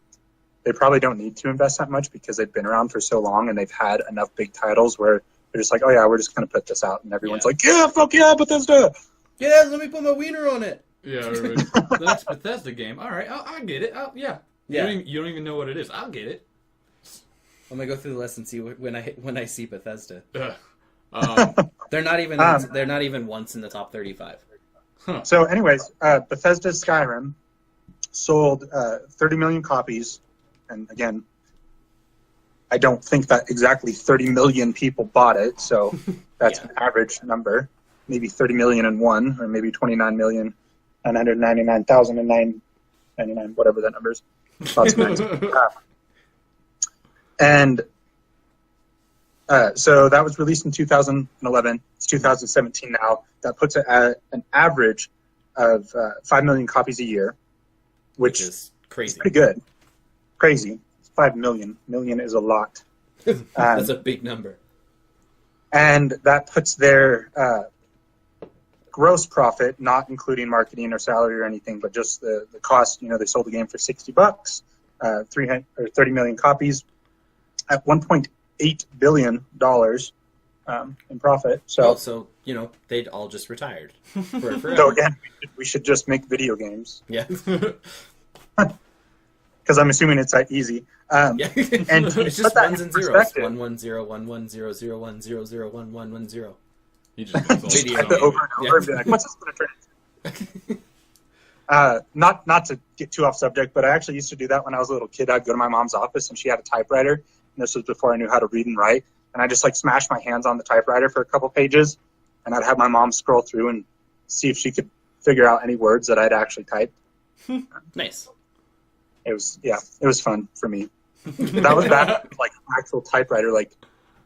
they probably don't need to invest that much because they've been around for so long and they've had enough big titles where they're just like, oh yeah, we're just going to put this out, and everyone's Yeah. like, yeah, fuck yeah, Bethesda. Yeah, let me put my wiener on it. Yeah, right. The next Bethesda game. All right, I'll get it. Yeah. Yeah. You don't even know what it is. I'll get it. I'm gonna go through the list and see when I see Bethesda. Um, They're not even once in the top 35. So, anyways, Bethesda's Skyrim sold 30 million copies, and again, I don't think that exactly 30 million people bought it, so that's Yeah. an average number. Maybe 30 million and one, or maybe 29,999,999, whatever that number is. Lots of nines. And so that was released in 2011. It's 2017 now. That puts it at an average of 5 million copies a year, which Which is is crazy. pretty good. Crazy. 5 million. Million is a lot. That's a big number. And that puts their gross profit, not including marketing or salary or anything, but just the cost. They sold the game for $60, 30 million copies at $1.8 billion in profit. So they'd all just retired forever. So again, we should just make video games. Yeah. Because I'm assuming it's that easy. Yeah. And It's just put that ones in and zeros. perspective. 110 1100 100 1110. He just goes Just all type it over and over and be like, what's this going to turn into? Not to get too off subject, but I actually used to do that when I was a little kid. I'd go to my mom's office and she had a typewriter. And this was before I knew how to read and write. And I just smashed my hands on the typewriter for a couple pages. And I'd have my mom scroll through and see if she could figure out any words that I'd actually typed. Nice. It was fun for me. That was back with, actual typewriter,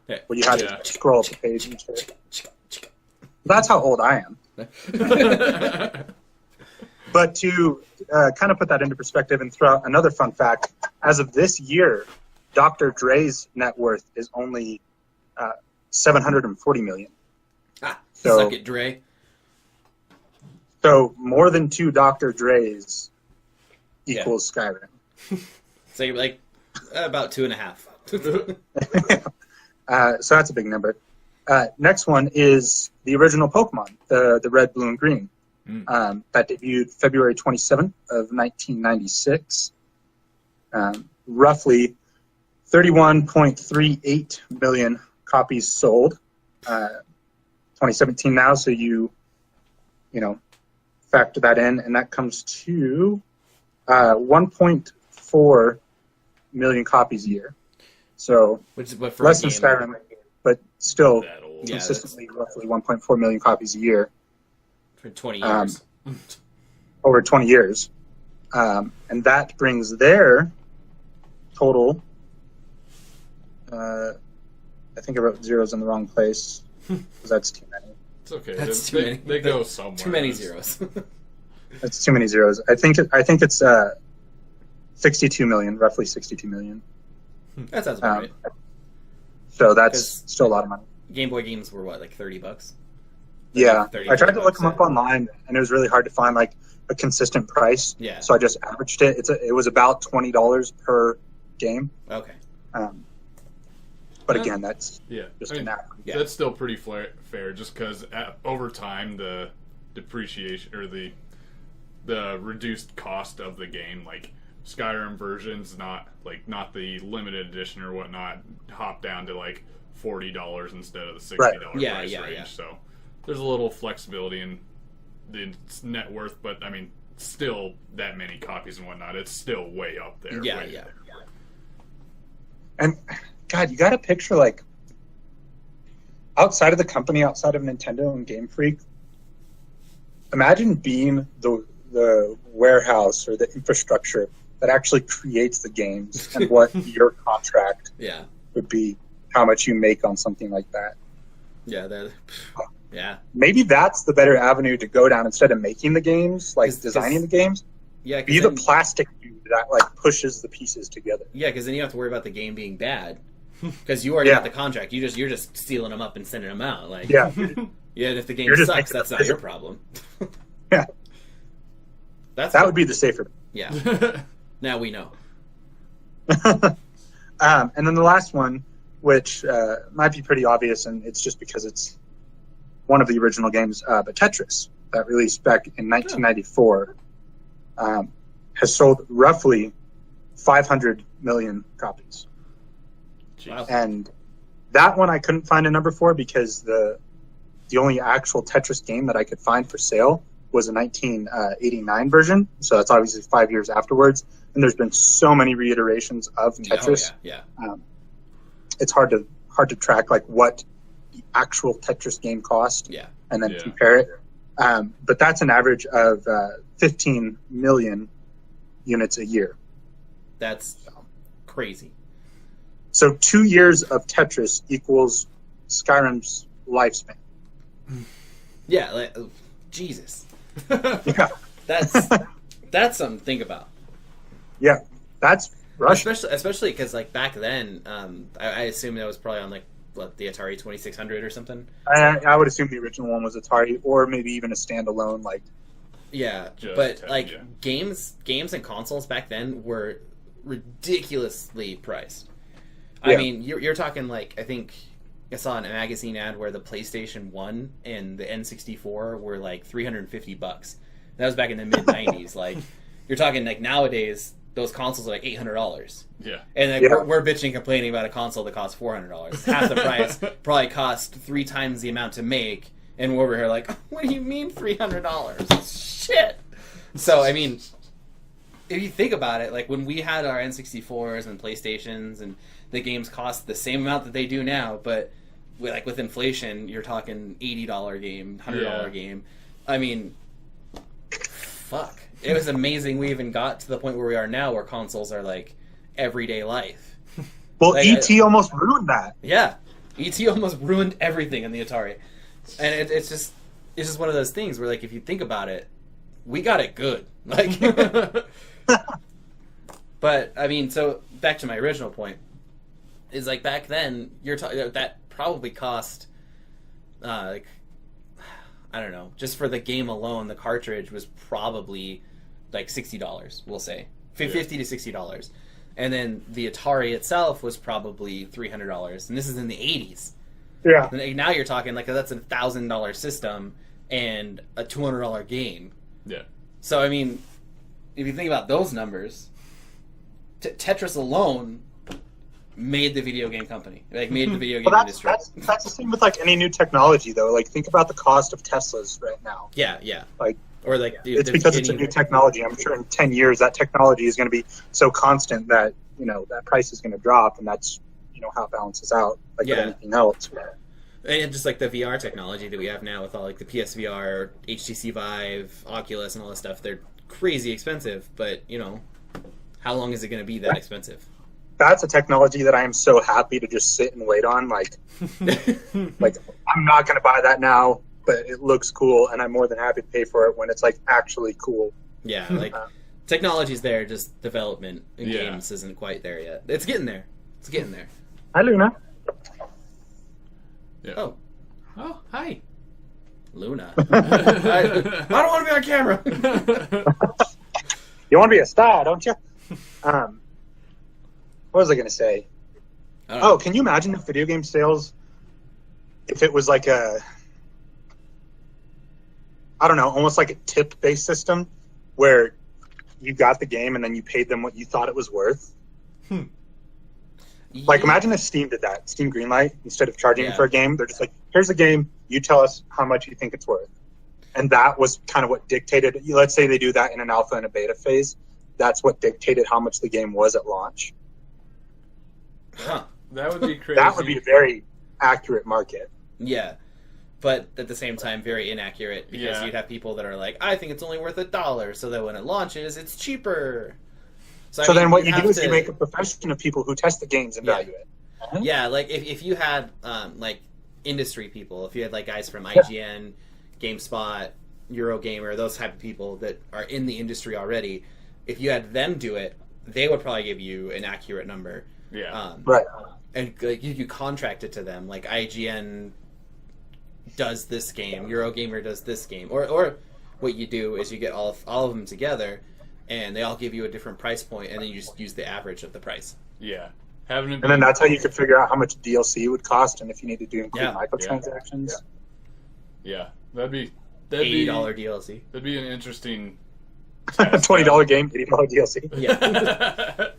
Yeah. where you had Yeah. to scroll up the page and shit. That's how old I am. But to kind of put that into perspective and throw out another fun fact, as of this year, Dr. Dre's net worth is only $740 million. So- Suck it, Dre. So more than 2 Dr. Dre's equals Skyrim. So you're about 2.5. So that's a big number. Next one is the original Pokemon, the red, blue, and green. That debuted February 27th of 1996. Roughly 31.38 million copies sold. 2017 now, so you factor that in, and that comes to 1.4 million copies a year. So Which is what for less a than game, Skyrim, but still that old. Yeah. consistently roughly 1.4 million copies a year for 20 years. over 20 years. And that brings their total, I think I wrote zeros in the wrong place, because that's too many. It's okay. That's they, too many. They go somewhere. Too many It's- zeros. That's too many zeros. I think it's 62 million, roughly 62 million. That sounds about right. So that's 'Cause- still a lot of money. Game Boy games were what, like $30? Yeah, 30 I tried to look bucks, them up yeah. online, and it was really hard to find a consistent price. Yeah. So I just averaged it. It was about $20 per game. Okay. But again, that's Yeah. just I mean, an average. Yeah. That's still pretty fair, just because over time the depreciation or the reduced cost of the game, like Skyrim versions, not the limited edition or whatnot, hop down to $40 instead of the $60 Yeah, price yeah, range. yeah. So there's a little flexibility in the net worth, but I mean, still that many copies and whatnot, it's still way up there. Yeah, way yeah. up there. And God, you got to picture outside of the company, outside of Nintendo and Game Freak. Imagine being the warehouse or the infrastructure that actually creates the games and what your contract Yeah. would be, how much you make on something like that. Yeah. Yeah. Maybe that's the better avenue to go down instead of making the games, 'Cause- designing the games. Yeah. Be the plastic dude that pushes the pieces together. Yeah, because then you have to worry about the game being bad. Because you already Yeah. got the contract. You're just stealing them up and sending them out. Yeah. Yeah, and if the game You're just sucks, making that's the not your decision. problem. Yeah. That's That would be the safer. Yeah. Now we know. And then the last one, which might be pretty obvious, and it's just because it's one of the original games, but Tetris, that released back in 1994, has sold roughly 500 million copies. Wow. And that one I couldn't find a number for because the only actual Tetris game that I could find for sale was a 1989 version. So that's obviously 5 years afterwards. And there's been so many reiterations of Tetris. Oh, yeah. It's hard to track what the actual Tetris game cost Yeah. and then Yeah. compare it. But that's an average of 15 million units a year. That's crazy. So 2 years of Tetris equals Skyrim's lifespan. Yeah, Jesus. Yeah, That's something to think about. yeah, that's Russian. Especially because back then, I assume that was probably on the Atari 2600 or something. I would assume the original one was Atari, or maybe even a standalone. Like, Yeah, Just but have- like yeah. games and consoles back then were ridiculously priced. Yeah. I mean, you're talking like, I think I saw in a magazine ad where the PlayStation 1 and the N64 were like $350. That was back in the mid 90s. Like, you're talking like nowadays, those consoles are like $800. Yeah. And like, Yeah. we're bitching, complaining about a console that costs $400. Half the price, probably cost 3 times the amount to make. And we're over here like, what do you mean $300? Shit. So, I mean, if you think about it, like when we had our N64s and PlayStations and the games cost the same amount that they do now, but with inflation, you're talking $80 game, $100 Yeah. game. I mean, fuck. It was amazing we even got to the point where we are now where consoles are like everyday life. well, Like, ET almost ruined that. Yeah. ET almost ruined everything in the Atari. And it's just one of those things where, like, if you think about it, we got it good. Like, but I mean, so back to my original point is like back then that probably cost like, I don't know, just for the game alone, the cartridge was probably like $60. We'll say $50 to $60, and then the Atari itself was probably $300, and this is in the '80s. Yeah. And now you're talking like that's $1,000 system and a $200 game. Yeah. So I mean, if you think about those numbers, Tetris alone made the video game company, like made the video game Well, that's, industry. that's the same with like any new technology, though. Like, think about the cost of Teslas right now. Yeah. Like, Or like it's because it's a new technology. I'm sure in 10 years that technology is going to be so constant that that price is going to drop, and that's how it balances out, like with Yeah. anything else. And just like the VR technology that we have now with all like the PSVR, HTC Vive, Oculus, and all this stuff, they're crazy expensive. But how long is it going to be that expensive? That's a technology that I am so happy to just sit and wait on. Like I'm not going to buy that now, but it looks cool, and I'm more than happy to pay for it when it's like actually cool. Yeah, like technology's there, just development in Yeah. games isn't quite there yet. It's getting there. It's getting there. Hi, Luna. Yeah. Oh, Oh, hi. Luna. I don't want to be on camera. You want to be a star, don't you? What was I going to say? I don't know. Oh, can you imagine if video game sales, if it was like almost like a tip-based system where you got the game and then you paid them what you thought it was worth? Like, imagine if Steam did that. Steam Greenlight, instead of charging Yeah. for a game, they're just like, here's a game, you tell us how much you think it's worth. And that was kind of what dictated, let's say they do that in an alpha and a beta phase, that's what dictated how much the game was at launch. Huh. That would be crazy. That would be a very accurate market. Yeah. But at the same time, very inaccurate because Yeah. you'd have people that are like, I think it's only worth $1, so that when it launches, it's cheaper. I So mean, then what you have do is to- you make a profession of people who test the games and Yeah. value it. Yeah, like if you had like industry people, if you had like guys from IGN, GameSpot, Eurogamer, those type of people that are in the industry already, if you had them do it, they would probably give you an accurate number. Yeah. Right. And like you contract it to them, like IGN does this game, Eurogamer does this game, or what you do is you get all of them together, and they all give you a different price point, and then you just use the average of the price. Yeah. Having it And then that's how you could figure out how much DLC would cost and if you needed to include Yeah. microtransactions. Yeah. That'd be $80 DLC. That'd be an interesting $20 game, $80 DLC. Yeah.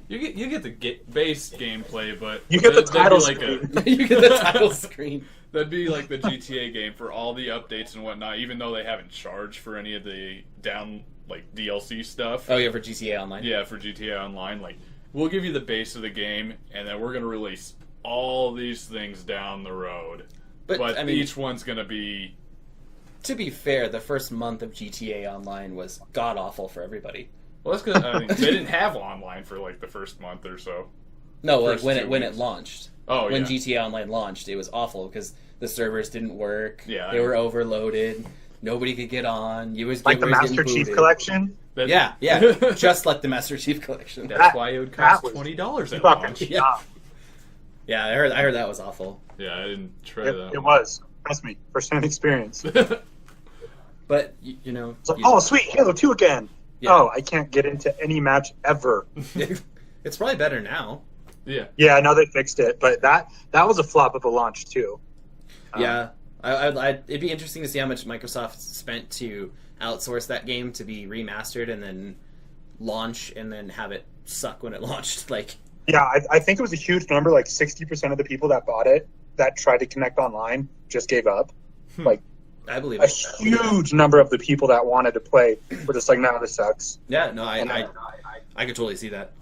You get the base gameplay, but You get the that'd be title like screen. You get the title screen. that'd be like the GTA game for all the updates and whatnot. Even though they haven't charged for any of the DLC stuff. Oh yeah, for GTA Online. Yeah, for GTA Online, like we'll give you the base of the game, and then we're gonna release all these things down the road. But I mean, each one's gonna be to be fair, the first month of GTA Online was god awful for everybody. well. That's because they didn't have online for like the first month or so. No, like First when 2 it weeks. launched. Oh When yeah, GTA Online launched, it was awful because the servers didn't work. Yeah, They I were overloaded. Nobody could get on. Like the Master Chief Collection. That- Yeah, just like the Master Chief Collection. That's why it would cost that was $20 at Fucking launch. Yeah. stop. Yeah, I heard that was awful. Yeah, I didn't try It, that. it was. Trust me, first-hand experience. But you know, It's like, oh, sweet, Halo 2 again. Yeah. Oh, I can't get into any match ever. it's probably better now. Yeah. Yeah, I know they fixed it, but that was a flop of a launch too. Yeah, it'd be interesting to see how much Microsoft spent to outsource that game to be remastered and then launch and then have it suck when it launched. Like, Yeah, I think it was a huge number. Like 60% of the people that bought it that tried to connect online just gave up. Like I believe a it. huge number of the people that wanted to play were just like, "No, this sucks." Yeah, no, And I could totally see that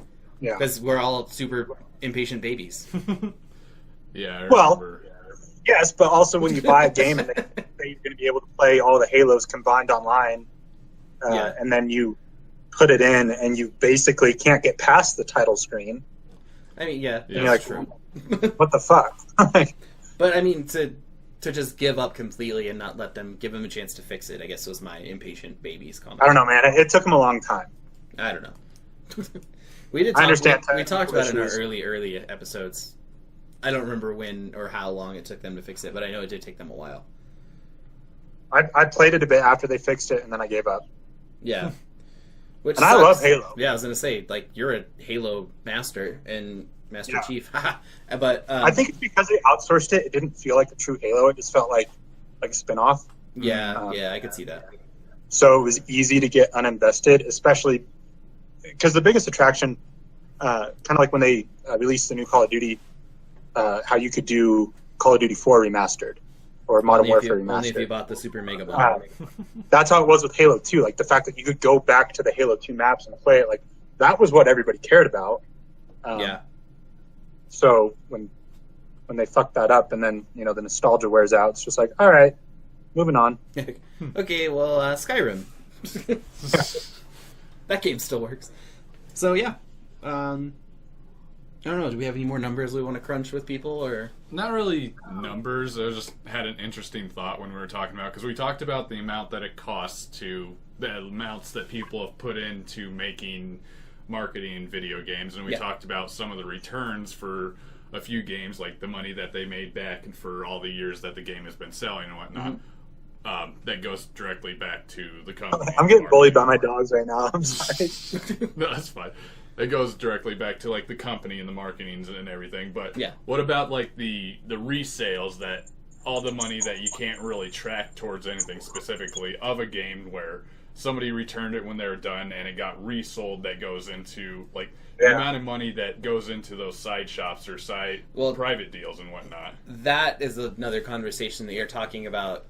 yeah. because we're all super impatient babies. Yeah. I Well, remember. Yes, but also when you buy a game and they say you're going to be able to play all the Halos combined online, Yeah. and then you put it in and you basically can't get past the title screen. I mean, yeah, Yeah, You're that's like, true. what the fuck? But I mean, to just give up completely and not let them give them a chance to fix it, I guess was my impatient babies comment. I don't know, man. It took them a long time. I don't know. We did. I understand We talked about it in our issues. early episodes. I don't remember when or how long it took them to fix it, but I know it did take them a while. I played it a bit after they fixed it, and then I gave up. Yeah. Which And I sucks. love Halo. Yeah, I was gonna say, like, you're a Halo master and Master Yeah. Chief. But I think it's because they outsourced it. It didn't feel like a true Halo. It just felt like a spin-off. yeah, I could see that. So it was easy to get uninvested, especially because the biggest attraction, kind of like when they released the new Call of Duty, how you could do Call of Duty 4 remastered or Modern Only if Warfare you, only if you remastered. bought the Super Mega Uh, Bundle. That's how it was with Halo 2. Like the fact that you could go back to the Halo 2 maps and play it, like that was what everybody cared about. Yeah. So when they fucked that up, and then the nostalgia wears out, it's just like, all right, moving on. Okay, well, Skyrim. That game still works. So yeah, I don't know. Do we have any more numbers we want to crunch with people, or Not really numbers. I just had an interesting thought when we were talking about, because we talked about the amount that it costs to the amounts that people have put into making marketing in video games, and we Yeah. talked about some of the returns for a few games, like the money that they made back and for all the years that the game has been selling and whatnot. That goes directly back to the company. I'm getting bullied by my dogs right now. I'm sorry. No, that's fine. It goes directly back to like the company and the marketings and everything. But Yeah. what about like the resales, that all the money that you can't really track towards anything specifically of a game where somebody returned it when they were done and it got resold, that goes into like the Yeah. amount of money that goes into those side shops or private deals and whatnot. that is another conversation that you're talking about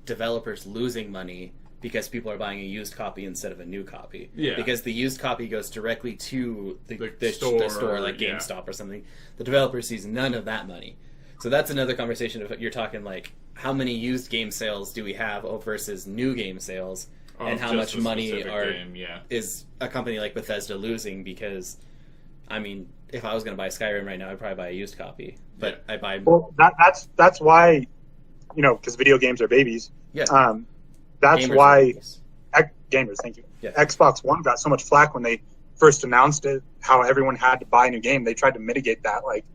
developers losing money because people are buying a used copy instead of a new copy. Yeah. Because the used copy goes directly to the store, store like yeah. GameStop or something. The developer sees none of that money. So that's another conversation if you're talking like how many used game sales do we have versus new game sales, and Of how just much a money specific are game, yeah. is a company like Bethesda losing? Because I mean, if I was going to buy Skyrim right now, I'd probably buy a used copy. But I buy Well, that's why, because video games are babies. yeah. That's gamers why movies. gamers. Thank you. Yeah. Xbox One got so much flack when they first announced it. How everyone had to buy a new game. They tried to mitigate that, like,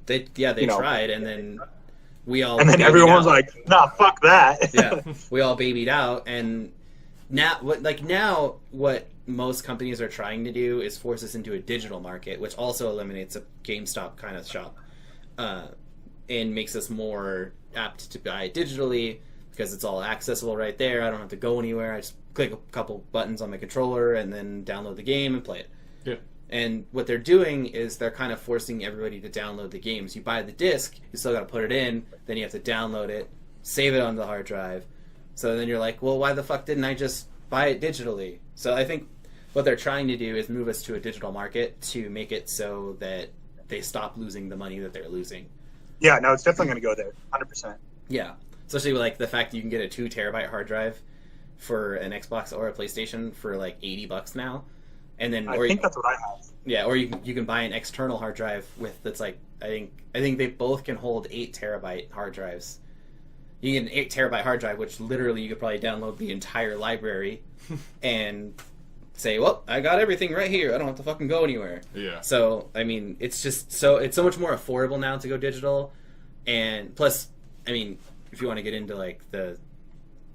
They tried, and then we all and then babied everyone was out. like, "Nah, fuck that." yeah, we all babied out, and now what most companies are trying to do is force us into a digital market, which also eliminates a GameStop kind of shop, and makes us more apt to buy digitally because it's all accessible right there. I don't have to go anywhere. I just click a couple buttons on my controller and then download the game and play it. Yeah. And what they're doing is they're kind of forcing everybody to download the games. You buy the disc, you still got to put it in, then you have to download it, save it on the hard drive. So then you're like, well, why the fuck didn't I just buy it digitally? So I think what they're trying to do is move us to a digital market to make it so that they stop losing the money that they're losing. Yeah, no, it's definitely going to go there, 100%. Yeah. Especially with like the fact that you can get a 2 terabyte hard drive for an Xbox or a PlayStation for like $80 now. And then I think that's what I have. yeah, or you can buy an external hard drive that's like I think they both can hold 8 terabyte hard drives. You get an 8 terabyte hard drive, which literally you could probably download the entire library and say, well, I got everything right here. I don't have to fucking go anywhere. Yeah. So, I mean, it's so much more affordable now to go digital. And plus, I mean, if you want to get into like the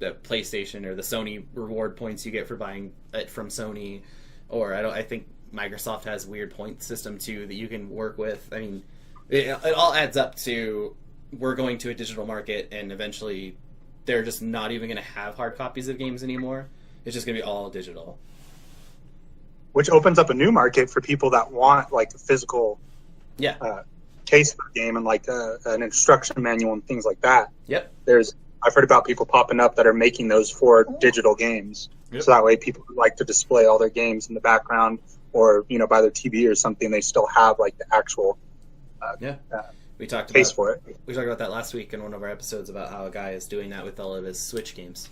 PlayStation or the Sony reward points you get for buying it from Sony, or I think Microsoft has a weird point system too that you can work with. I mean, it all adds up to we're going to a digital market, and eventually they're just not even going to have hard copies of games anymore. It's just going to be all digital. Which opens up a new market for people that want like a physical case for the game and like an instruction manual and things like that. Yep. I've heard about people popping up that are making those for digital games. Yep. So that way people who like to display all their games in the background or, by their TV or something, they still have like the actual we talked case about for it. We talked about that last week in one of our episodes about how a guy is doing that with all of his Switch games.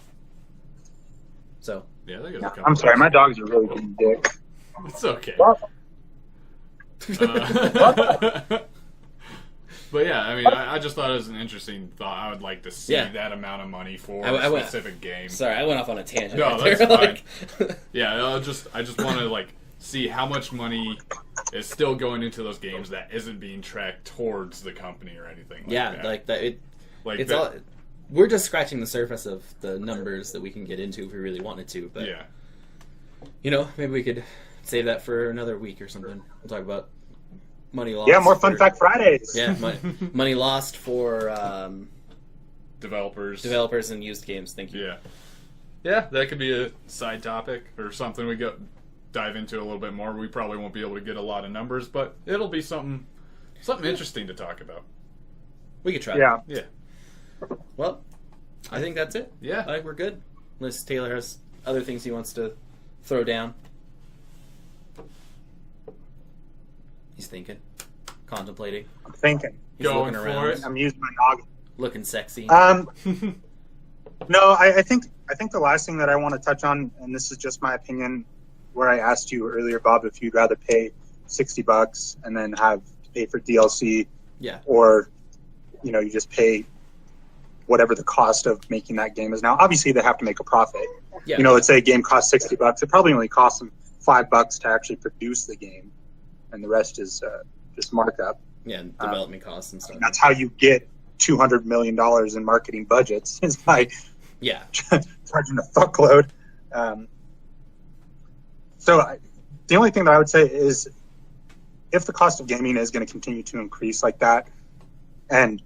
So yeah, they got I'm sorry, my dogs are really being dick. It's okay. What? But yeah, I mean, I just thought it was an interesting thought. I would like to see that amount of money for a specific game. Sorry, I went off on a tangent. No, right that's there. fine. Yeah, I just want to like see how much money is still going into those games that isn't being tracked towards the company or anything. That. Like that. Like it's that, all. We're just scratching the surface of the numbers that we can get into if we really wanted to. But maybe we could save that for another week or something. We'll talk about money lost. Yeah, more Fun Fact Fridays. Yeah, money lost for developers and used games. Thank you. Yeah, that could be a side topic or something we dive into a little bit more. We probably won't be able to get a lot of numbers, but it'll be something interesting to talk about. We could try. Yeah. Well, I think that's it. Yeah, I think we're good. Unless Taylor has other things he wants to throw down. He's thinking, contemplating. I'm thinking. He's going looking for around, it. I'm using my noggin. looking sexy. No, I think the last thing that I want to touch on, and this is just my opinion, where I asked you earlier, Bob, if you'd rather pay $60 and then have to pay for DLC, or you just pay whatever the cost of making that game is. Now, obviously, they have to make a profit. Yeah. Let's say a game costs $60, it probably only costs them $5 to actually produce the game, and the rest is just markup. Yeah, and development costs and stuff. And that's how you get $200 million in marketing budgets, is by charging a fuckload. The only thing that I would say is, if the cost of gaming is going to continue to increase like that, and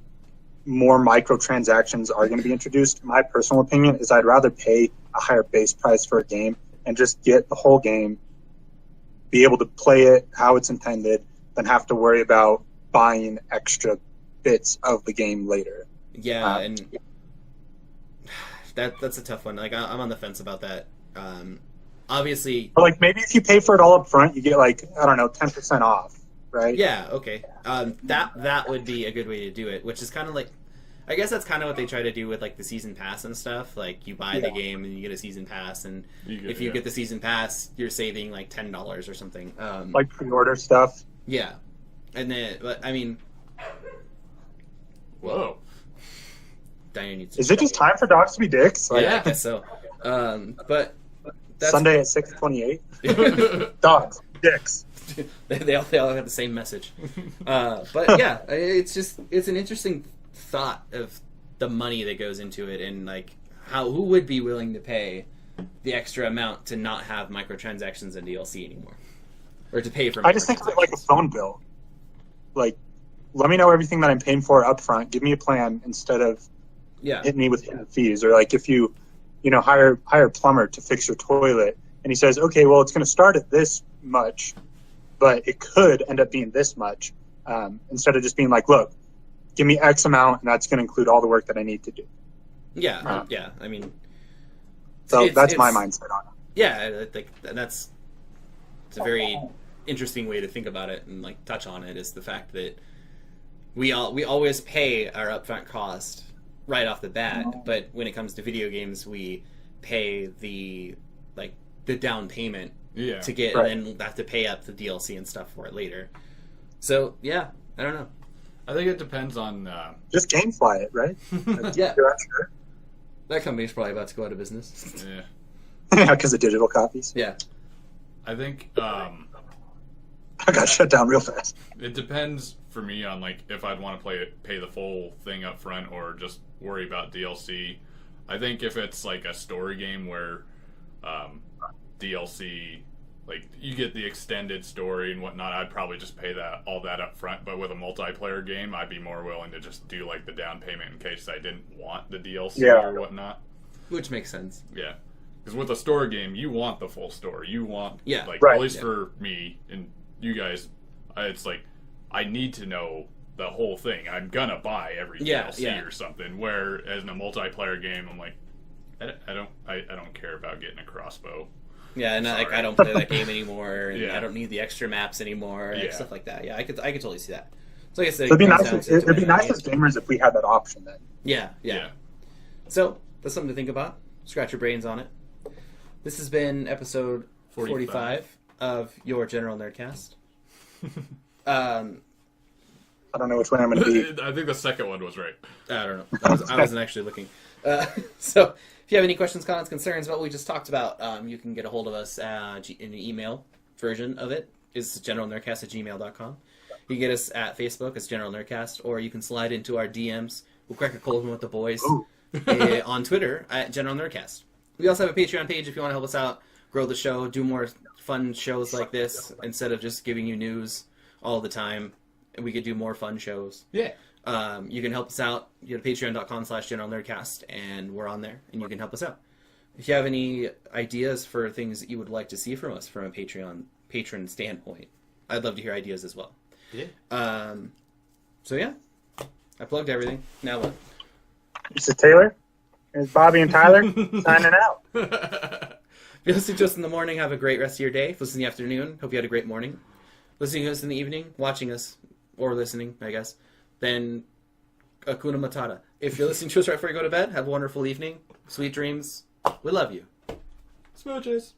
more microtransactions are going to be introduced, my personal opinion is I'd rather pay a higher base price for a game and just get the whole game, be able to play it how it's intended, than have to worry about buying extra bits of the game later. Yeah, and that's a tough one. Like, I'm on the fence about that. Obviously, but like maybe if you pay for it all up front, you get 10% off, right? Yeah, okay. That would be a good way to do it, which is kind of like, I guess that's kind of what they try to do with like the season pass and stuff. Like, you buy the game and you get a season pass, and if you get the season pass, you're saving like $10 or something. Like pre-order stuff. Yeah, and then, but I mean, whoa. Diane needs. Is it just time for dogs to be dicks? Yeah, I guess so. But that's... Sunday at 6:28. Dogs, dicks. they all have the same message. But yeah, it's an interesting thought of the money that goes into it, and like who would be willing to pay the extra amount to not have microtransactions and DLC anymore, or to pay for. I just think of it like a phone bill. Like, let me know everything that I'm paying for up front. Give me a plan instead of hitting me with hidden fees. Or like if you hire a plumber to fix your toilet, and he says, okay, well, it's going to start at this much, but it could end up being this much. Instead of just being like, look, give me X amount, and that's going to include all the work that I need to do. Yeah, I mean, so that's my mindset on it. Yeah, I think it's a very interesting way to think about it and like touch on it, is the fact that we always pay our upfront cost right off the bat, but when it comes to video games, we pay the down payment to get, and then have to pay up the DLC and stuff for it later. So yeah, I don't know. I think it depends on just GameFly it, right? Yeah, sure. That company's probably about to go out of business. Yeah, because of digital copies. Yeah. I think I got shut down real fast. it depends for me on like if I'd want to pay the full thing up front or just worry about DLC. I think if it's like a story game where DLC, like you get the extended story and whatnot, I'd probably just pay all that up front. But with a multiplayer game, I'd be more willing to just do like the down payment in case I didn't want the DLC or whatnot. Which makes sense. Yeah. Because with a story game, you want the full story. You want, like, right. at least for me and you guys, it's like, I need to know the whole thing. I'm gonna buy every DLC or something. Where as in a multiplayer game, I'm like, I don't care about getting a crossbow. Yeah, and like I don't play that game anymore, and Yeah. I don't need the extra maps anymore, and Yeah. stuff like that. Yeah, I could totally see that. So like I said, It'd be it comes nice. down to It'd be when I nice need as it. gamers if we had that option then. Yeah. So that's something to think about. Scratch your brains on it. This has been episode 45 of your General Nerdcast. I don't know which way I'm going to be. I think the second one was right. I don't know. I wasn't actually looking. So if you have any questions, comments, concerns about what we just talked about, you can get a hold of us in the email version of it. It's generalnerdcast@gmail.com. You can get us at Facebook as General Nerdcast, or you can slide into our DMs. We'll crack a cold one with the boys on Twitter at General Nerdcast. We also have a Patreon page if you want to help us out, grow the show, do more fun shows like this instead of just giving you news all the time. We could do more fun shows. Yeah. You can help us out. You go to patreon.com/General Nerdcast, and we're on there, and you can help us out. If you have any ideas for things that you would like to see from us from a patron standpoint, I'd love to hear ideas as well. Yeah. So yeah, I plugged everything. Now what? This is Taylor. It's Bobby and Tyler signing out. If you're listening to us in the morning, have a great rest of your day. If you're listening in the afternoon, hope you had a great morning. Listening to us in the evening, watching us, or listening, I guess, then Hakuna Matata. If you're listening to us right before you go to bed, have a wonderful evening. Sweet dreams. We love you. Smooches.